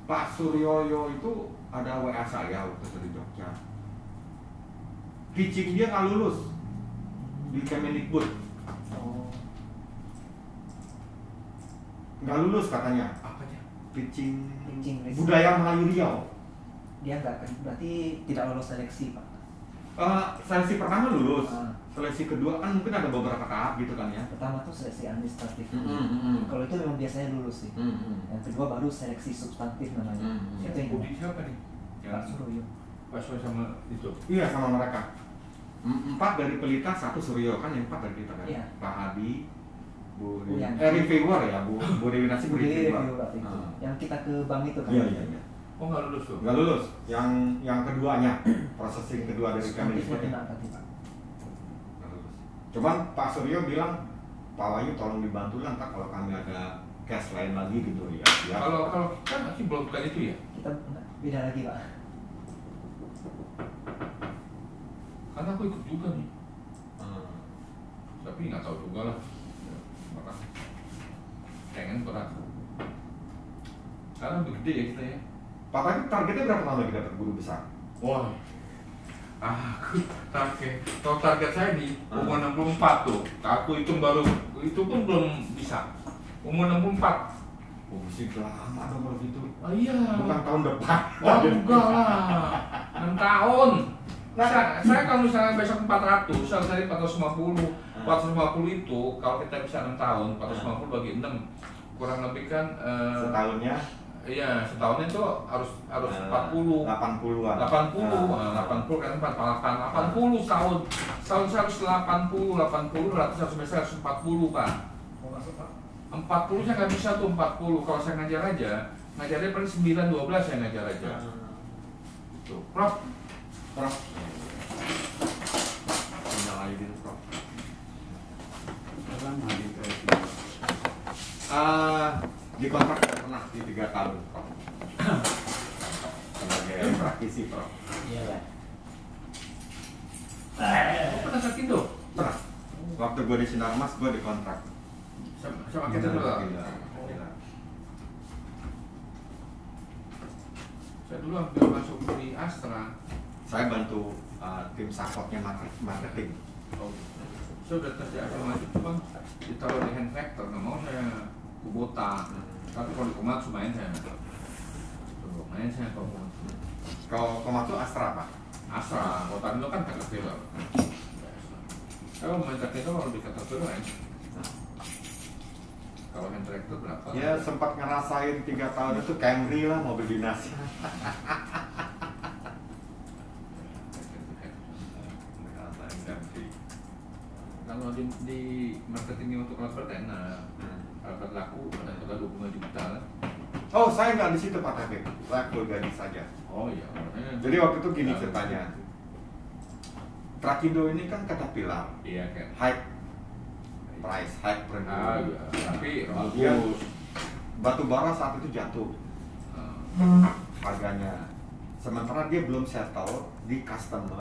Pak Suryoyo itu ada WA saya waktu dari Jogja. Pitching dia nggak lulus di Kemendikbud. Oh. Nggak lulus katanya. Apanya? Pitching riset. budaya Melayu Riau. Dia nggak, berarti tidak lolos seleksi Pak. Seleksi pertama lulus. Seleksi kedua kan mungkin ada beberapa tahap gitu kan ya. Pertama tuh seleksi administratif. Kalau itu memang biasanya lulus sih. Yang kedua baru seleksi substantif namanya. Itu yang Budi siapa nih? Pak Suryo. Pak Suryo sama itu? Iya, sama mereka. 4 dari Pelita, 1 Suryo kan, yang 4 dari Pelita kan. Iya. Pak Hadi, Bu reviewer ya, Bu Dewi Nasib reviewer. Yang kita ke bank itu kan. Iya. Oh, nggak lulus tuh? Nggak lulus. Yang keduanya, prosesing kedua dari Kemendikbud. Cuman Pak Suryo bilang, Pak Wahyu tolong dibantu lah ntar kalau kami ada cash lain lagi gitu ya. Kalau kita masih belum bukan itu ya? Kita beda lagi Pak. Karena aku ikut juga nih. Tapi nggak tahu juga lah. Pengen berat. Karena lebih gede ya kita ya. Pak Wahyu targetnya berapa tahun lagi dapat guru besar? Wah, aku target saya di umur 64 tuh. Aku itu pun belum bisa. Umur 64. Oh, masih lama dong kalau gitu. Oh iya. Bukan tahun depan. Oh enggak lah. 6 tahun. Saya kalau misalnya besok 400, saya tadi 450. 450 itu kalau kita bisa 6 tahun, 450 bagi 6 kurang lebih kan setahunnya. Iya, setahunnya itu harus 40. 80-an. 80 kan 48, 80 tahun. Tahun saya harus 80 berarti saya harus 40, Pak. 40 saya nggak bisa tuh 40. Kalau saya ngajarnya paling 9-12 saya ngajar aja. Itu, Prof. Nyalain Prof. Lama di di kontrak pernah di 3 tahun Prof. Sebagai praktisi Prof. Iya lah. Pernah sakit tuh? Pernah. Waktu gue di Sinarmas gue di kontrak. Sama kita dulu. Saya dulu hampir masuk di Astra. Saya bantu tim supportnya marketing. Oh. Saya udah tes di Astra itu bang, ditaruh di hand tractor, nggak mau saya Kubota. Tapi kalau di Komatsu main saya. Main saya Komatsu. Kalau Komatsu Astra Pak? Astra, Kota itu kan Caterpillar. Kalau main Caterpillar kalau di Caterpillar ya. Kalau hand tractor berapa? Ya sempat ngerasain 3 tahun itu Camry lah, mobil dinas. Kalau di marketingnya untuk alat enak. Alat laku, alat 25 juta kan. Oh, saya nggak di situ Pak Tabek, level gaji saja. Oh iya. Jadi waktu itu gini ceritanya. Trakindo ini kan Caterpillar, Iya kan. high price, high premium. Iya. Tapi Kemudian bagus. batu bara saat itu jatuh harganya. Sementara dia belum settle di customer